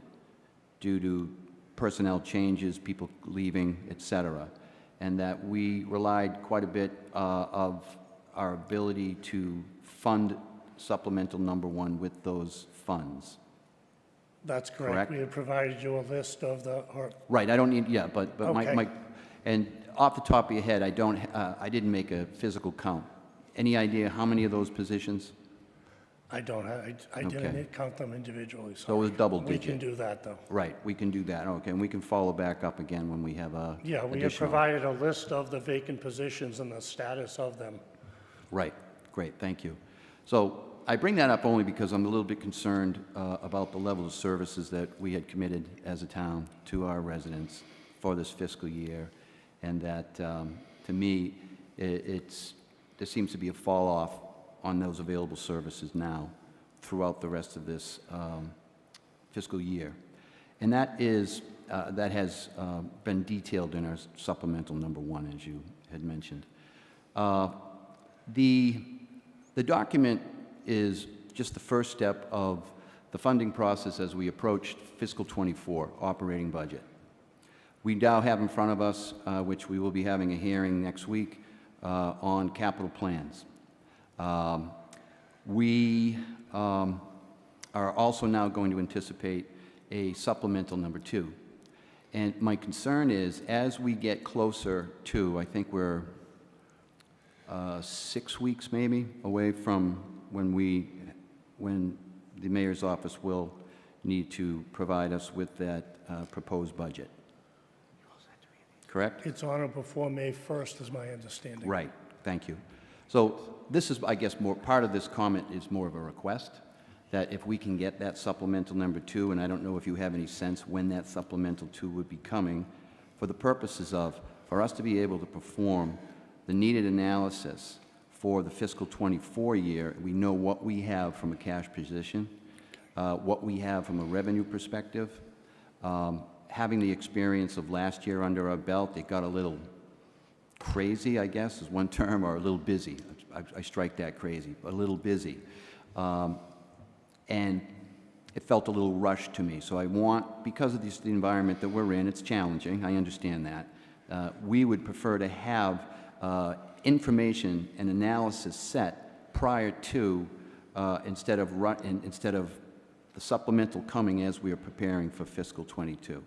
D: due to personnel changes, people leaving, et cetera, and that we relied quite a bit of our ability to fund supplemental number 1 with those funds.
K: That's correct.
D: Correct.
K: We had provided you a list of
D: Right, I don't need, yeah, but
K: Okay.
D: and off the top of your head, I didn't make a physical count. Any idea how many of those positions?
K: I don't have, I
D: Okay.
K: didn't count them individually,
D: So it was double
K: We can
D: digit.
K: do that, though.
D: Right, we can do that, okay, and we can follow back up again when we have a
K: Yeah, we have
D: additional.
K: provided a list of the vacant positions and the status of them.
D: Right, great, thank you. So I bring that up only because I'm a little bit concerned about the level of services that we had committed as a town to our residents for this fiscal year, and that, to me, there seems to be a fall-off on those available services now throughout the rest of this fiscal year. And that has been detailed in our supplemental number 1, as you had mentioned. The document is just the first step of the funding process as we approach fiscal '24 operating budget. We now have in front of us, which we will be having a hearing next week, on capital plans. We are also now going to anticipate a supplemental number 2. And my concern is, as we get closer to, I think we're 6 weeks maybe away from when the mayor's office will need to provide us with that proposed budget. Correct?
K: It's on or before May 1st, is my understanding.
D: Right, thank you. So this is, I guess, part of this comment is more of a request, that if we can get that supplemental number 2, and I don't know if you have any sense when that supplemental 2 would be coming, for the purposes of, for us to be able to perform the needed analysis for the fiscal '24 year, we know what we have from a cash position, what we have from a revenue perspective. Having the experience of last year under our belt, it got a little crazy, I guess, is one term, or a little busy. I strike that crazy, a little busy. And it felt a little rushed to me. So I want, because of the environment that we're in, it's challenging, I understand that. We would prefer to have information and analysis set prior to, instead of the supplemental coming as we are preparing for fiscal '24.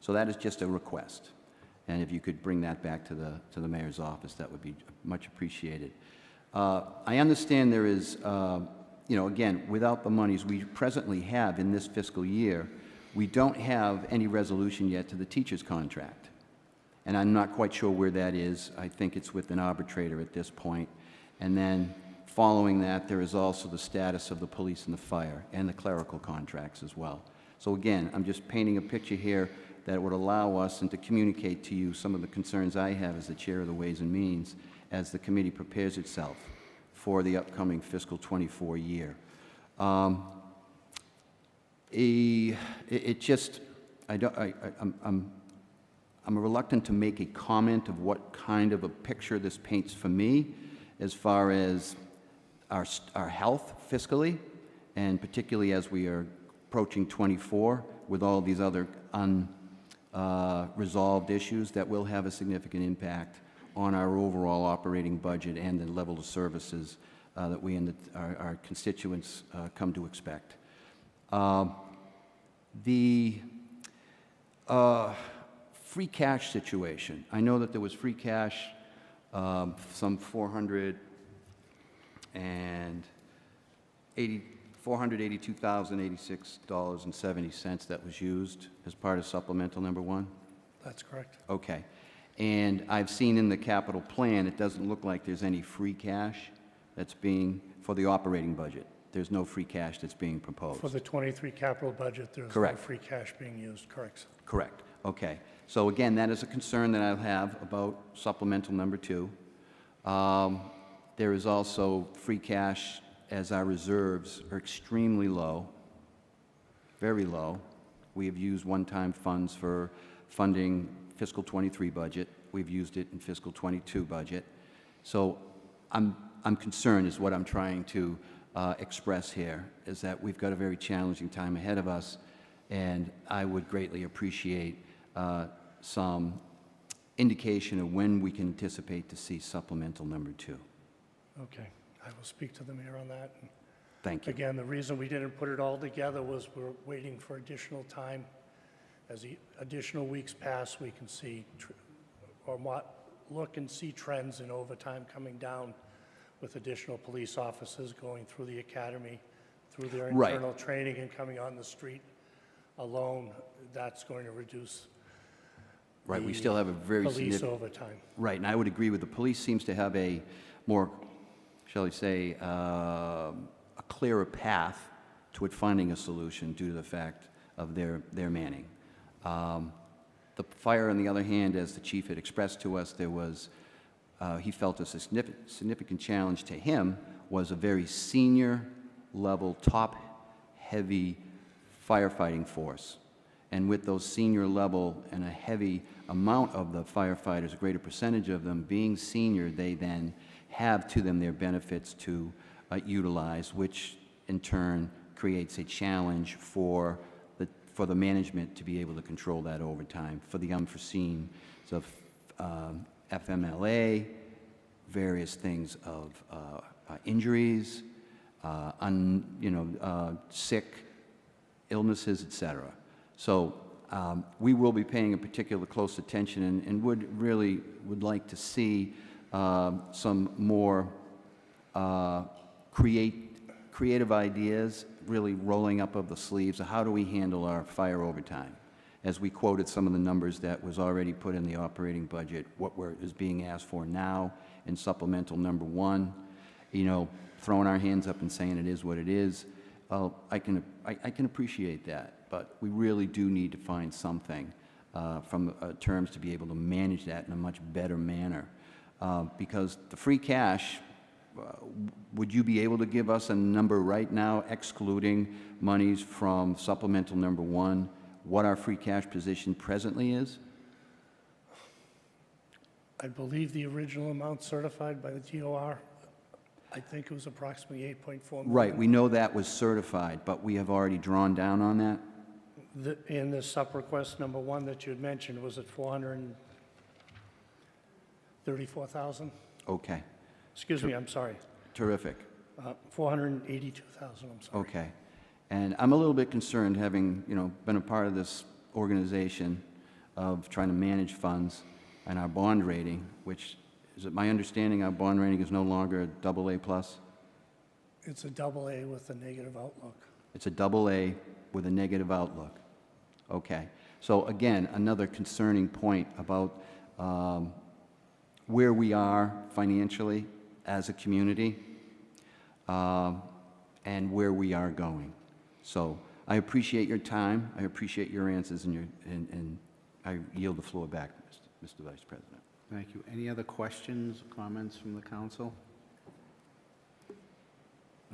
D: So that is just a request. And if you could bring that back to the mayor's office, that would be much appreciated. I understand there is, again, without the monies we presently have in this fiscal year, we don't have any resolution yet to the teacher's contract. And I'm not quite sure where that is. I think it's with an arbitrator at this point. And then following that, there is also the status of the police and the fire and the clerical contracts as well. So again, I'm just painting a picture here that would allow us and to communicate to you some of the concerns I have as the chair of the Ways and Means as the committee prepares itself for the upcoming fiscal '24 year. I'm reluctant to make a comment of what kind of a picture this paints for me as far as our health fiscally, and particularly as we are approaching '24 with all these other unresolved issues that will have a significant impact on our overall operating budget and the level of services that we and our constituents come to expect. The free cash situation. I know that there was free cash, some $482,086.70 that was used as part of supplemental number 1?
K: That's correct.
D: Okay. And I've seen in the capital plan, it doesn't look like there's any free cash that's being, for the operating budget. There's no free cash that's being proposed.
K: For the '23 capital budget, there's no
D: Correct.
K: free cash being used, correct?
D: Correct. Okay. So again, that is a concern that I'll have about supplemental number 2. There is also free cash as our reserves are extremely low, very low. We have used one-time funds for funding fiscal '23 budget. We've used it in fiscal '22 budget. So I'm concerned is what I'm trying to express here, is that we've got a very challenging time ahead of us, and I would greatly appreciate some indication of when we can anticipate to see supplemental number 2.
K: Okay, I will speak to the mayor on that.
D: Thank you.
K: Again, the reason we didn't put it all together was we're waiting for additional time. As the additional weeks pass, we can see, look and see trends in overtime coming down with additional police officers going through the academy, through their
D: Right.
K: internal training and coming on the street alone, that's going to reduce
D: Right, we
K: the
D: still have a very
K: police
D: significant...
K: overtime.
D: Right, and I would agree with the police seems to have a more, shall we say, a clearer path toward finding a solution due to the fact of their manning. The fire, on the other hand, as the chief had expressed to us, there was, he felt a significant challenge to him was a very senior level, top-heavy firefighting force. And with those senior level and a heavy amount of the firefighters, a greater percentage of them being senior, they then have to them their benefits to utilize, which in turn creates a challenge for the management to be able to control that overtime for the unforeseen of FMLA, various things of injuries, sick, illnesses, etc. So we will be paying a particular close attention and would like to see some more creative ideas really rolling up of the sleeves of how do we handle our fire overtime. As we quoted some of the numbers that was already put in the operating budget, what is being asked for now in supplemental number 1, throwing our hands up and saying it is what it is. I can appreciate that, but we really do need to find something from terms to be able to manage that in a much better manner. Because the free cash, would you be able to give us a number right now, excluding monies from supplemental number 1, what our free cash position presently is?
K: I believe the original amount certified by the DOR, I think it was approximately 8.4 million.
D: Right, we know that was certified, but we have already drawn down on that?
K: In the sub request number 1 that you had mentioned, was it 434,000?
D: Okay,
K: Excuse me, I'm sorry.
D: terrific.
K: 482,000, I'm sorry.
D: Okay. And I'm a little bit concerned, having, been a part of this organization of trying to manage funds and our bond rating, which, is it my understanding our bond rating is no longer a AA+?
K: It's a AA with a negative outlook.
D: It's a AA with a negative outlook. Okay. So again, another concerning point about where we are financially as a community and where we are going. So I appreciate your time. I appreciate your answers, and I yield the floor back, Mr. Vice President.
E: Thank you. Any other questions, comments from the council?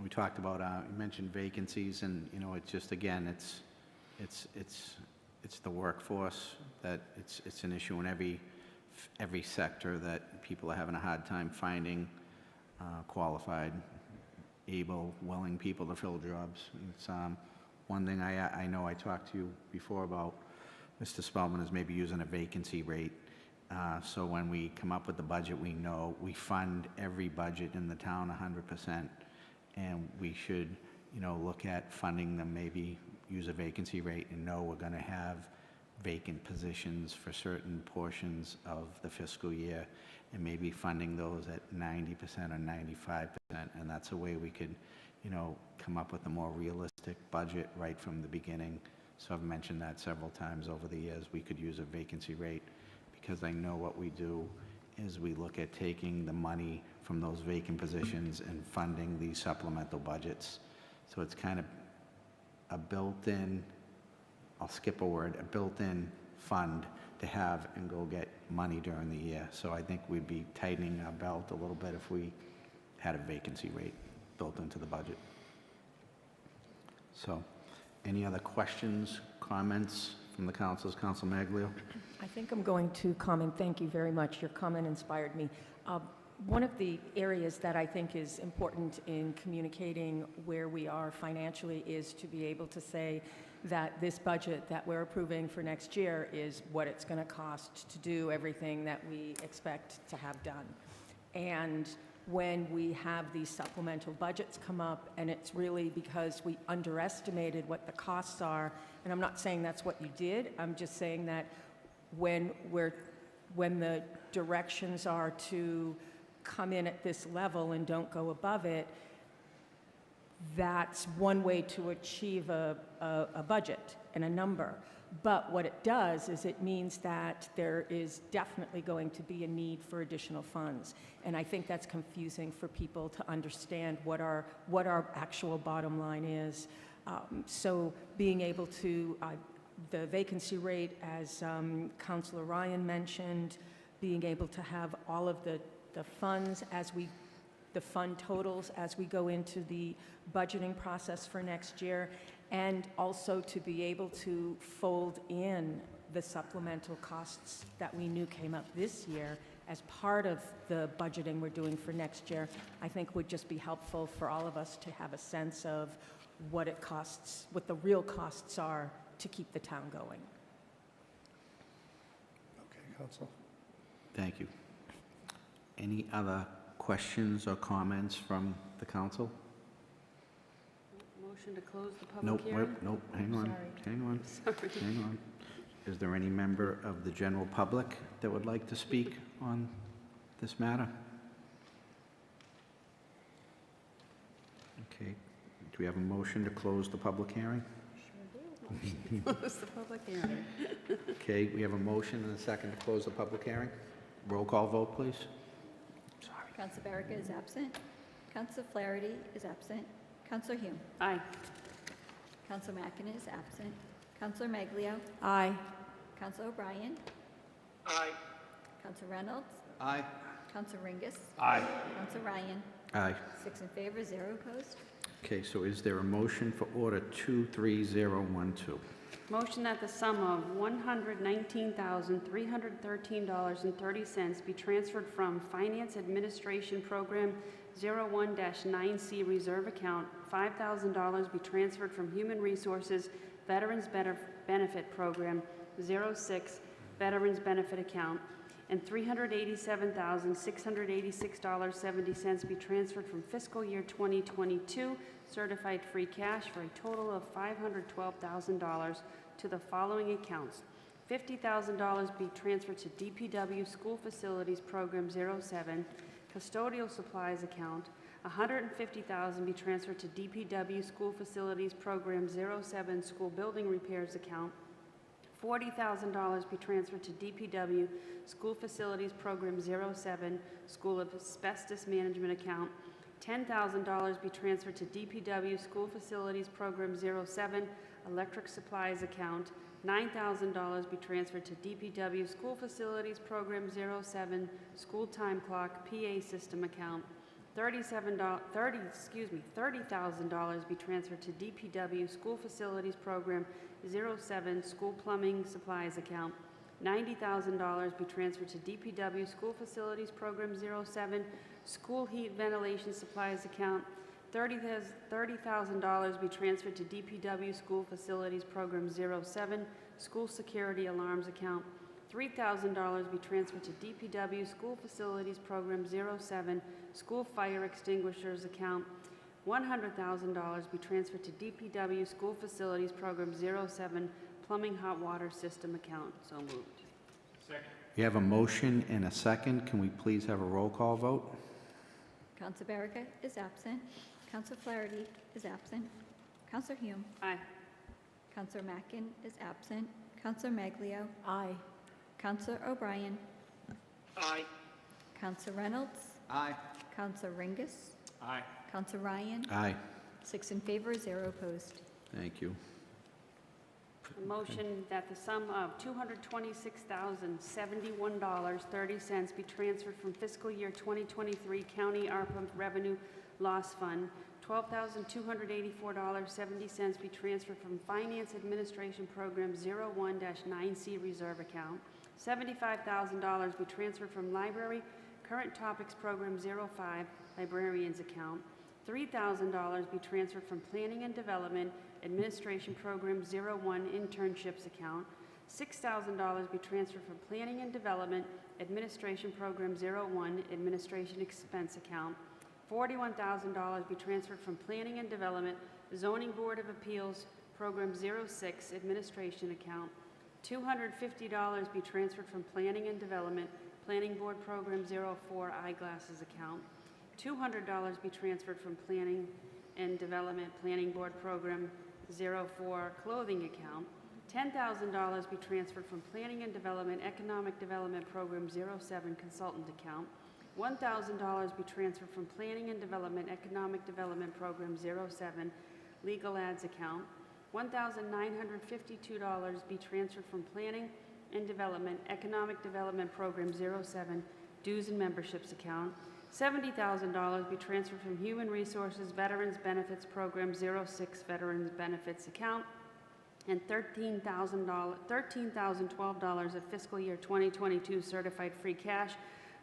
E: We talked about, you mentioned vacancies, and, it's just, again, it's the workforce, that it's an issue in every sector, that people are having a hard time finding qualified, able, willing people to fill jobs. It's one thing I know I talked to you before about, Mr. Spellman, is maybe using a vacancy rate. So when we come up with the budget, we know we fund every budget in the town 100%, and we should, look at funding them, maybe use a vacancy rate and know we're going to have vacant positions for certain portions of the fiscal year, and maybe funding those at 90% or 95%, and that's a way we could, come up with a more realistic budget right from the beginning. So I've mentioned that several times over the years. We could use a vacancy rate, because I know what we do is we look at taking the money from those vacant positions and funding these supplemental budgets. So it's kind of a built-in, I'll skip a word, a built-in fund to have and go get money during the year. So I think we'd be tightening our belt a little bit if we had a vacancy rate built into the budget. So, any other questions, comments from the councilors? Council Maglio?
J: I think I'm going to comment. Thank you very much. Your comment inspired me. One of the areas that I think is important in communicating where we are financially is to be able to say that this budget that we're approving for next year is what it's going to cost to do everything that we expect to have done. And when we have these supplemental budgets come up, and it's really because we underestimated what the costs are, and I'm not saying that's what you did, I'm just saying that when the directions are to come in at this level and don't go above it, that's one way to achieve a budget and a number. But what it does is it means that there is definitely going to be a need for additional funds. And I think that's confusing for people to understand what our actual bottom line is. So being able to, the vacancy rate, as Councilor Ryan mentioned, being able to have all of the funds the fund totals as we go into the budgeting process for next year, and also to be able to fold in the supplemental costs that we knew came up this year as part of the budgeting we're doing for next year, I think would just be helpful for all of us to have a sense of what it costs, what the real costs are to keep the town going.
K: Okay, Council.
E: Thank you. Any other questions or comments from the council?
G: Motion to close the public
E: Nope,
G: hearing?
E: nope, hang on,
G: Sorry.
E: hang on,
G: Sorry.
E: hang on. Is there any member of the general public that would like to speak on this matter? Okay, do we have a motion to close the public hearing?
G: Close the public hearing.
E: Okay, we have a motion and a second to close the public hearing. Roll call vote, please.
B: Council Baraka is absent. Council Flaherty is absent. Council Hume.
G: Aye.
B: Council Mackin is absent. Councilor Maglio.
J: Aye.
B: Council O'Brien.
K: Aye.
B: Council Reynolds.
D: Aye.
B: Council Ringus.
C: Aye.
B: Council Ryan.
E: Aye.
B: 6 in favor, 0 opposed.
E: Okay, so is there a motion for Order 23012?
G: Motion that the sum of $119,313.30 be transferred from Finance Administration Program 01-9C Reserve Account, $5,000 be transferred from Human Resources Veterans Benefit Program 06 Veterans Benefit Account, and $387,686.70 be transferred from fiscal year 2022 certified free cash for a total of $512,000 to the following accounts. $50,000 be transferred to DPW School Facilities Program 07 Custodial Supplies Account. $150,000 be transferred to DPW School Facilities Program 07 School Building Repairs Account. $40,000 be transferred to DPW School Facilities Program 07 School of Asbestos Management Account. $10,000 be transferred to DPW School Facilities Program 07 Electric Supplies Account. $9,000 be transferred to DPW School Facilities Program 07 School Time Clock PA System Account. $30,000 be transferred to DPW School Facilities Program 07 School Plumbing Supplies Account. $90,000 be transferred to DPW School Facilities Program 07 School Heat Ventilation Supplies Account. $30,000 be transferred to DPW School Facilities Program 07 School Security Alarms Account. $3,000 be transferred to DPW School Facilities Program 07 School Fire Extinguishers Account. $100,000 be transferred to DPW School Facilities Program 07 Plumbing Hot Water System Account. So moved.
E: We have a motion and a second. Can we please have a roll call vote?
B: Council Baraka is absent. Council Flaherty is absent. Council Hume.
G: Aye.
B: Councilor Mackin is absent. Councilor Maglio.
J: Aye.
B: Councilor O'Brien.
K: Aye.
B: Councilor Reynolds.
D: Aye.
B: Councilor Ringus.
C: Aye.
B: Councilor Ryan.
E: Aye.
B: 6 in favor, 0 opposed.
E: Thank you.
G: A motion that the sum of $226,071.30 be transferred from fiscal year 2023 County ARPA Revenue Loss Fund. $12,284.70 be transferred from Finance Administration Program 01-9C Reserve Account. $75,000 be transferred from Library Current Topics Program 05 Librarians Account. $3,000 be transferred from Planning and Development Administration Program 01 Internships Account. $6,000 be transferred from Planning and Development Administration Program 01 Administration Expense Account. $41,000 be transferred from Planning and Development Zoning Board of Appeals Program 06 Administration Account. $250 be transferred from Planning and Development Planning Board Program 04 eyeglasses account. $200 be transferred from Planning and Development Planning Board Program 04 clothing account. $10,000 be transferred from Planning and Development Economic Development Program 07 consultant account. $1,000 be transferred from Planning and Development Economic Development Program 07 legal ads account. $1,952 be transferred from Planning and Development Economic Development Program 07 dues and memberships account. $70,000 be transferred from Human Resources Veterans Benefits Program 06 Veterans Benefits account, and $13,012 of fiscal year 2022 certified free cash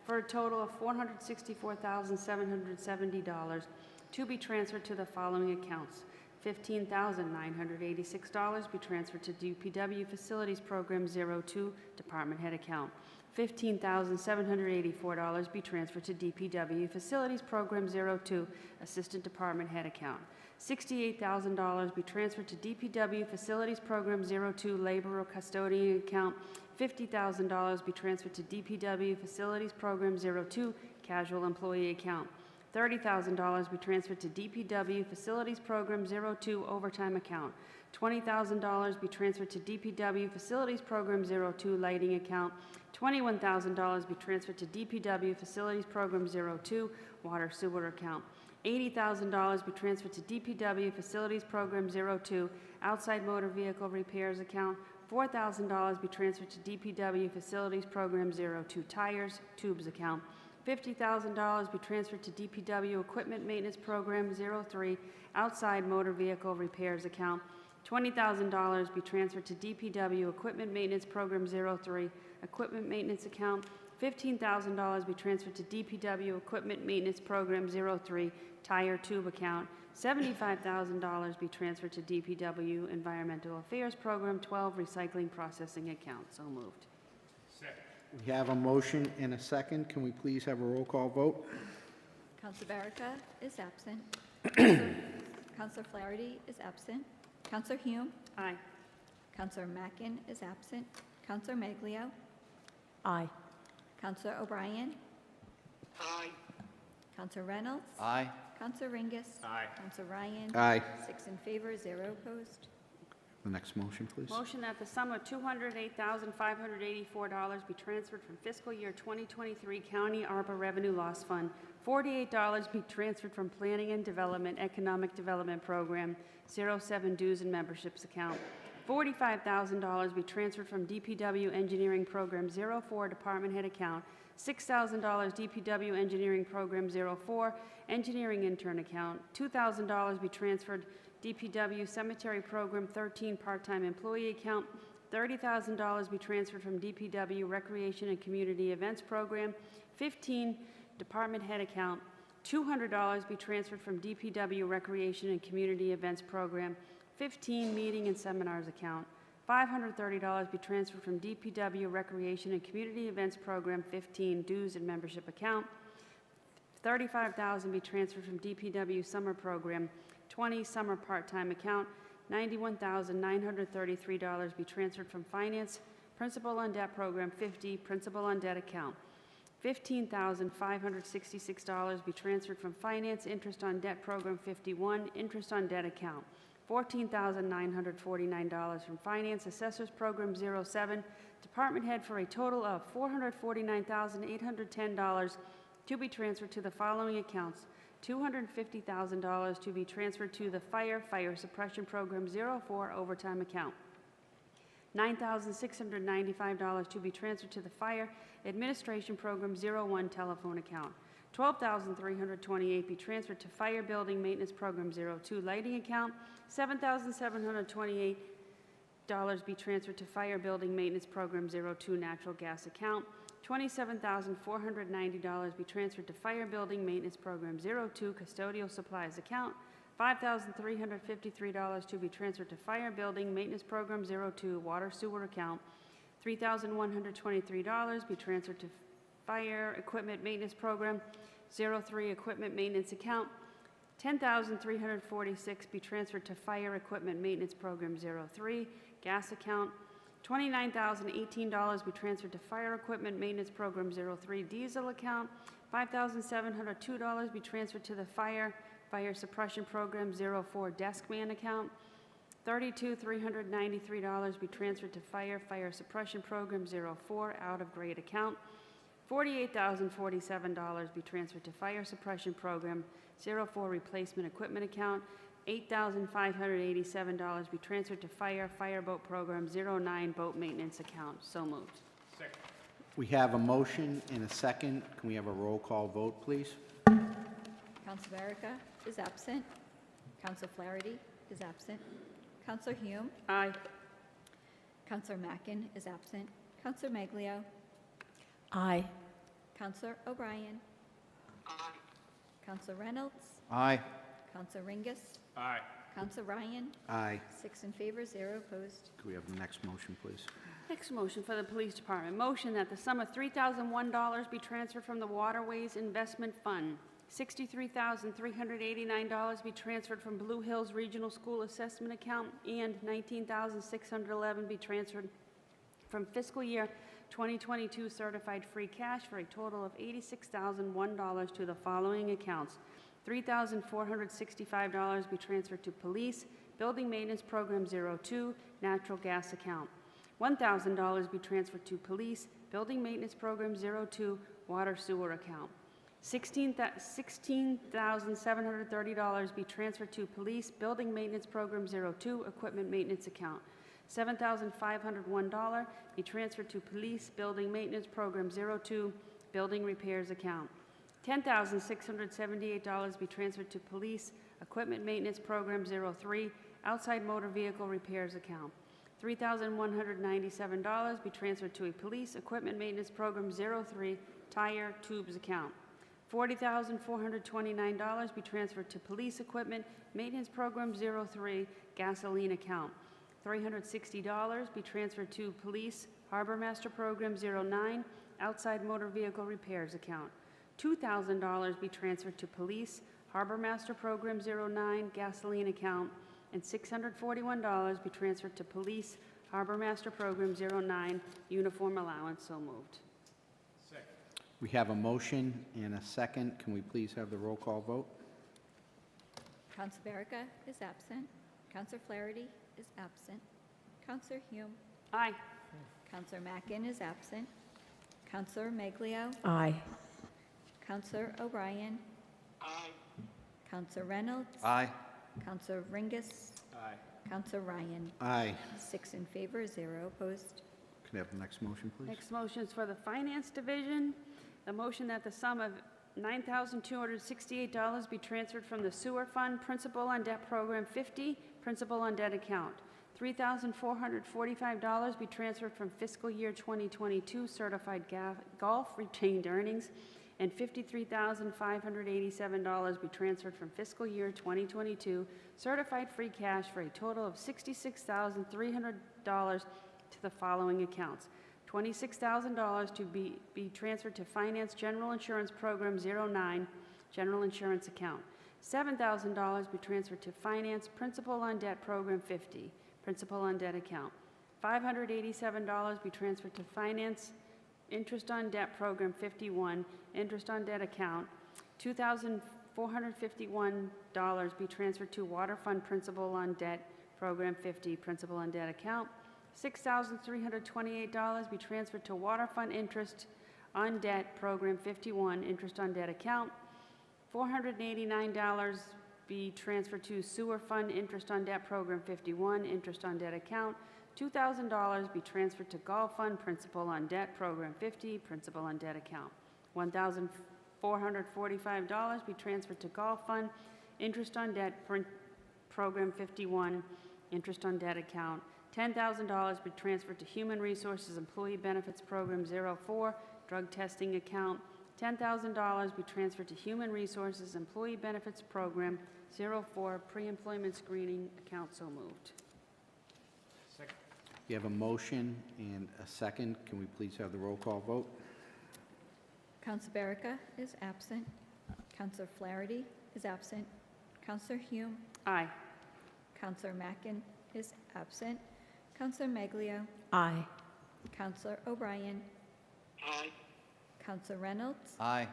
G: for a total of $464,770 to be transferred to the following accounts. $15,986 be transferred to DPW Facilities Program 02 Department Head account. $15,784 be transferred to DPW Facilities Program 02 Assistant Department Head account. $68,000 be transferred to DPW Facilities Program 02 Labor or Custodian account. $50,000 be transferred to DPW Facilities Program 02 Casual Employee account. $30,000 be transferred to DPW Facilities Program 02 Overtime account. $20,000 be transferred to DPW Facilities Program 02 Lighting account. $21,000 be transferred to DPW Facilities Program 02 Water Sewer account. $80,000 be transferred to DPW Facilities Program 02 Outside Motor Vehicle Repairs account. $4,000 be transferred to DPW Facilities Program 02 Tires, Tubes account. $50,000 be transferred to DPW Equipment Maintenance Program 03 Outside Motor Vehicle Repairs account. $20,000 be transferred to DPW Equipment Maintenance Program 03 Equipment Maintenance account. $15,000 be transferred to DPW Equipment Maintenance Program 03 Tire Tube account. $75,000 be transferred to DPW Environmental Affairs Program 12 Recycling Processing account. So moved.
E: We have a motion and a second. Can we please have a roll call vote?
B: Counselor Baraka is absent. Counselor Flaherty is absent. Counselor Hume.
G: Aye.
B: Counselor Mackin is absent. Counselor Maglio.
J: Aye.
B: Counselor O'Brien.
K: Aye.
B: Counselor Reynolds.
D: Aye.
B: Counselor Ringus.
C: Aye.
B: Counselor Ryan.
E: Aye.
B: 6 in favor, 0 opposed.
E: The next motion, please.
G: Motion that the sum of $208,584 be transferred from fiscal year 2023 County ARPA Revenue Loss Fund. $48 be transferred from Planning and Development Economic Development Program 07 Dues and Memberships account. $45,000 be transferred from DPW Engineering Program 04 Department Head account. $6,000 DPW Engineering Program 04 Engineering Intern account. $2,000 be transferred DPW Cemetery Program 13 Part-Time Employee account. $30,000 be transferred from DPW Recreation and Community Events Program 15 Department Head account. $200 be transferred from DPW Recreation and Community Events Program 15 Meeting and Seminars account. $530 be transferred from DPW Recreation and Community Events Program 15 Dues and Membership account. $35,000 be transferred from DPW Summer Program 20 Summer Part-Time account. $91,933 be transferred from Finance Principal on Debt Program 50 Principal on Debt account. $15,566 be transferred from Finance Interest on Debt Program 51 Interest on Debt account. $14,949 from Finance Assessors Program 07 Department Head for a total of $449,810 to be transferred to the following accounts. $250,000 to be transferred to the Fire Suppression Program 04 Overtime account. $9,695 to be transferred to the Fire Administration Program 01 Telephone account. $12,328 be transferred to Fire Building Maintenance Program 02 Lighting account. $7,728 be transferred to Fire Building Maintenance Program 02 Natural Gas account. $27,490 be transferred to Fire Building Maintenance Program 02 Custodial Supplies account. $5,353 to be transferred to Fire Building Maintenance Program 02 Water Sewer account. $3,123 be transferred to Fire Equipment Maintenance Program 03 Equipment Maintenance account. $10,346 be transferred to Fire Equipment Maintenance Program 03 Gas account. $29,018 be transferred to Fire Equipment Maintenance Program 03 Diesel account. $5,702 be transferred to the Fire Suppression Program 04 Deskman account. $32,393 be transferred to Fire Suppression Program 04 out of grade account. $48,047 be transferred to Fire Suppression Program 04 Replacement Equipment account. $8,587 be transferred to Fireboat Program 09 Boat Maintenance account. So moved.
E: We have a motion and a second. Can we have a roll call vote, please?
B: Council Verica is absent. Council Flaherty is absent. Council Hume.
G: Aye.
B: Council Mackin is absent. Council Maglio.
J: Aye.
B: Council O'Brien. Aye. Council Reynolds.
E: Aye.
B: Council Ringus.
C: Aye.
B: Council Ryan.
E: Aye.
B: 6 in favor, 0 opposed.
E: Could we have the next motion, please?
G: Next motion for the Police Department. Motion that the sum of $3,001 be transferred from the Waterways Investment Fund. $63,389 be transferred from Blue Hills Regional School Assessment Account, and $19,611 be transferred from fiscal year 2022 certified free cash for a total of $86,001 to the following accounts. $3,465 be transferred to Police Building Maintenance Program 02 Natural Gas account. $1,000 be transferred to Police Building Maintenance Program 02 Water Sewer account. $16,730 be transferred to Police Building Maintenance Program 02 Equipment Maintenance account. $7,501 be transferred to Police Building Maintenance Program 02 Building Repairs account. $10,678 be transferred to Police Equipment Maintenance Program 03 Outside Motor Vehicle Repairs account. $3,197 be transferred to a Police Equipment Maintenance Program 03 Tire Tubes account. $40,429 be transferred to Police Equipment Maintenance Program 03 Gasoline account. $360 be transferred to Police Harbor Master Program 09 Outside Motor Vehicle Repairs account. $2,000 be transferred to Police Harbor Master Program 09 Gasoline account, and $641 be transferred to Police Harbor Master Program 09 Uniform Allowance. So moved.
E: We have a motion and a second. Can we please have the roll call vote?
B: Council Verica is absent. Council Flaherty is absent. Council Hume.
G: Aye.
B: Council Mackin is absent. Council Maglio.
J: Aye.
B: Council O'Brien. Aye. Council Reynolds.
E: Aye.
B: Council Ringus.
C: Aye.
B: Council Ryan.
E: Aye.
B: 6 in favor, 0 opposed.
E: Can I have the next motion, please?
G: Next motion is for the Finance Division. The motion that the sum of $9,268 be transferred from the Sewer Fund Principal on Debt Program 50 Principal on Debt account. $3,445 be transferred from fiscal year 2022 certified golf retained earnings, and $53,587 be transferred from fiscal year 2022 certified free cash for a total of $66,300 to the following accounts. $26,000 to be transferred to Finance General Insurance Program 09 General Insurance account. $7,000 be transferred to Finance Principal on Debt Program 50 Principal on Debt account. $587 be transferred to Finance Interest on Debt Program 51 Interest on Debt account. $2,451 be transferred to Water Fund Principal on Debt Program 50 Principal on Debt account. $6,328 be transferred to Water Fund Interest on Debt Program 51 Interest on Debt account. $489 be transferred to Sewer Fund Interest on Debt Program 51 Interest on Debt account. $2,000 be transferred to Golf Fund Principal on Debt Program 50 Principal on Debt account. $1,445 be transferred to Golf Fund Interest on Debt Program 51 Interest on Debt account. $10,000 be transferred to Human Resources Employee Benefits Program 04 Drug Testing account. $10,000 be transferred to Human Resources Employee Benefits Program 04 Pre-Employment Screening account. So moved.
E: We have a motion and a second. Can we please have the roll call vote?
B: Council Verica is absent. Council Flaherty is absent. Council Hume.
G: Aye.
B: Council Mackin is absent. Counselor Maglio,
J: Aye.
B: Counselor O'Brien,
K: Aye.
B: Counselor Reynolds,
D: Aye.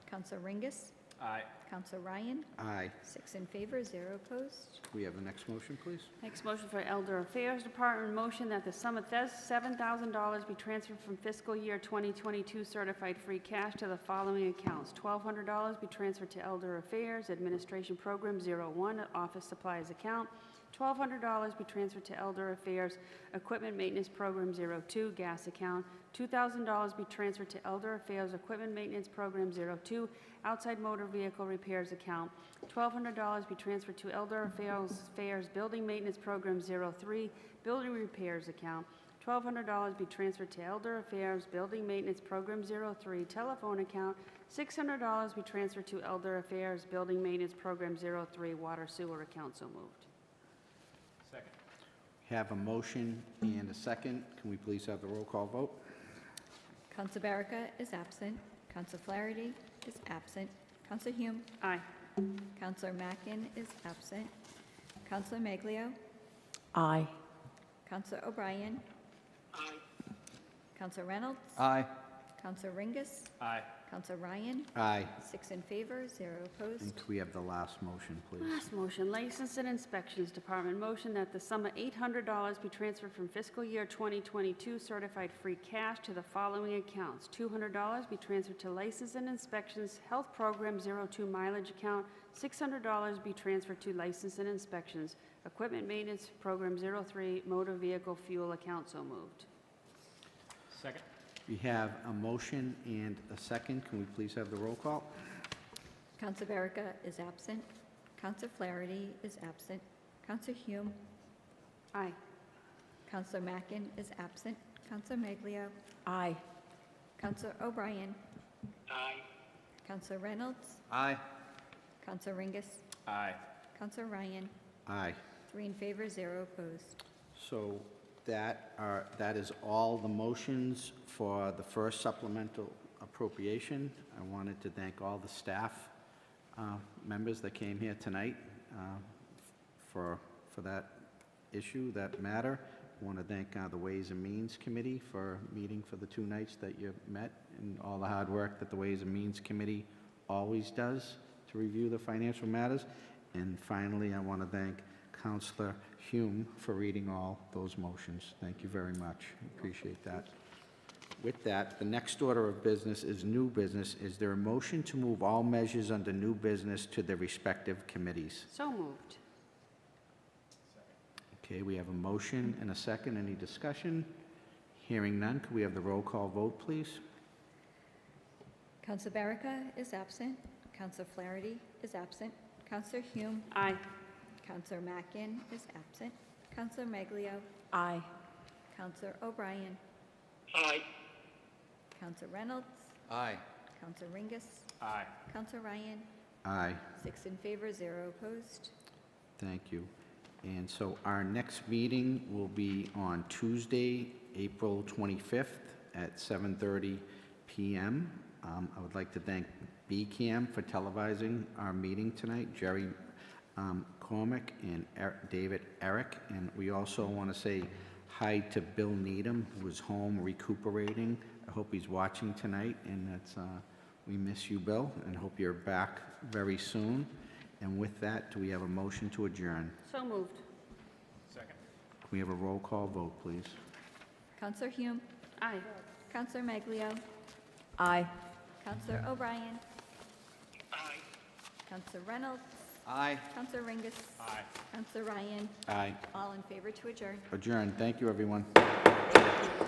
B: Counselor Ringus,
C: Aye.
B: Counselor Ryan,
E: Aye.
B: 6 in favor, 0 opposed.
E: Can we have the next motion, please?
G: Next motion for Elder Affairs Department, motion that the sum of $7,000 be transferred from fiscal year 2022 certified free cash to the following accounts. $1,200 be transferred to Elder Affairs Administration Program 01, Office Supplies account. $1,200 be transferred to Elder Affairs Equipment Maintenance Program 02, gas account. $2,000 be transferred to Elder Affairs Equipment Maintenance Program 02, outside motor vehicle repairs account. $1,200 be transferred to Elder Affairs Building Maintenance Program 03, building repairs account. $1,200 be transferred to Elder Affairs Building Maintenance Program 03, telephone account. $600 be transferred to Elder Affairs Building Maintenance Program 03, water sewer account. So moved.
C: Second.
E: Have a motion and a second. Can we please have the roll call vote?
B: Counselor Baraka is absent. Counselor Flaherty is absent. Counselor Hume,
G: Aye.
B: Counselor Mackin is absent. Counselor Maglio,
J: Aye.
B: Counselor O'Brien, Counselor Reynolds,
D: Aye.
B: Counselor Ringus,
C: Aye.
B: Counselor Ryan,
E: Aye.
B: 6 in favor, 0
E: And
B: opposed.
E: can we have the last motion, please?
G: Last motion, License and Inspections Department, motion that the sum of $800 be transferred from fiscal year 2022 certified free cash to the following accounts. $200 be transferred to License and Inspections Health Program 02 mileage account. $600 be transferred to License and Inspections Equipment Maintenance Program 03 motor vehicle fuel account. So moved.
C: Second.
E: We have a motion and a second. Can we please have the roll call?
B: Counselor Baraka is absent. Counselor Flaherty is absent. Counselor Hume,
G: Aye.
B: Counselor Mackin is absent. Counselor Maglio,
J: Aye.
B: Counselor O'Brien,
K: Aye.
B: Counselor Reynolds,
D: Aye.
B: Counselor Ringus,
C: Aye.
B: Counselor Ryan,
E: Aye.
B: 3 in favor, 0 opposed.
E: So that is all the motions for the first supplemental appropriation. I wanted to thank all the staff members that came here tonight for that issue, that matter. I want to thank the Ways and Means Committee for meeting for the 2 nights that you met, and all the hard work that the Ways and Means Committee always does to review the financial matters. And finally, I want to thank Counselor Hume for reading all those motions. Thank you very much. Appreciate that. With that, the next order of business is new business. Is there a motion to move all measures under new business to their respective committees?
G: So moved.
E: Okay, we have a motion and a second. Any discussion? Hearing none, could we have the roll call vote, please?
B: Counselor Baraka is absent. Counselor Flaherty is absent. Counselor Hume,
G: Aye.
B: Counselor Mackin is absent. Counselor Maglio,
J: Aye.
B: Counselor O'Brien,
K: Aye.
B: Counselor Reynolds,
D: Aye.
B: Counselor Ringus,
C: Aye.
B: Counselor Ryan,
E: Aye.
B: 6 in favor, 0 opposed.
E: Thank you. And so our next meeting will be on Tuesday, April 25th at 7:30 p.m. I would like to thank BCAM for televising our meeting tonight, Jerry Cormack and David Eric. And we also want to say hi to Bill Needham, who is home recuperating. I hope he's watching tonight, and that's, we miss you, Bill, and hope you're back very soon. And with that, do we have a motion to adjourn?
G: So moved.
C: Second.
E: Can we have a roll call vote, please?
B: Counselor Hume,
G: Aye.
B: Counselor Maglio,
J: Aye.
B: Counselor O'Brien,
K: Aye.
B: Counselor Reynolds,
D: Aye.
B: Counselor Ringus,
C: Aye.
B: Counselor Ryan,
E: Aye.
B: all in favor to adjourn.
E: Adjourn. Thank you, everyone.
B: Thank you.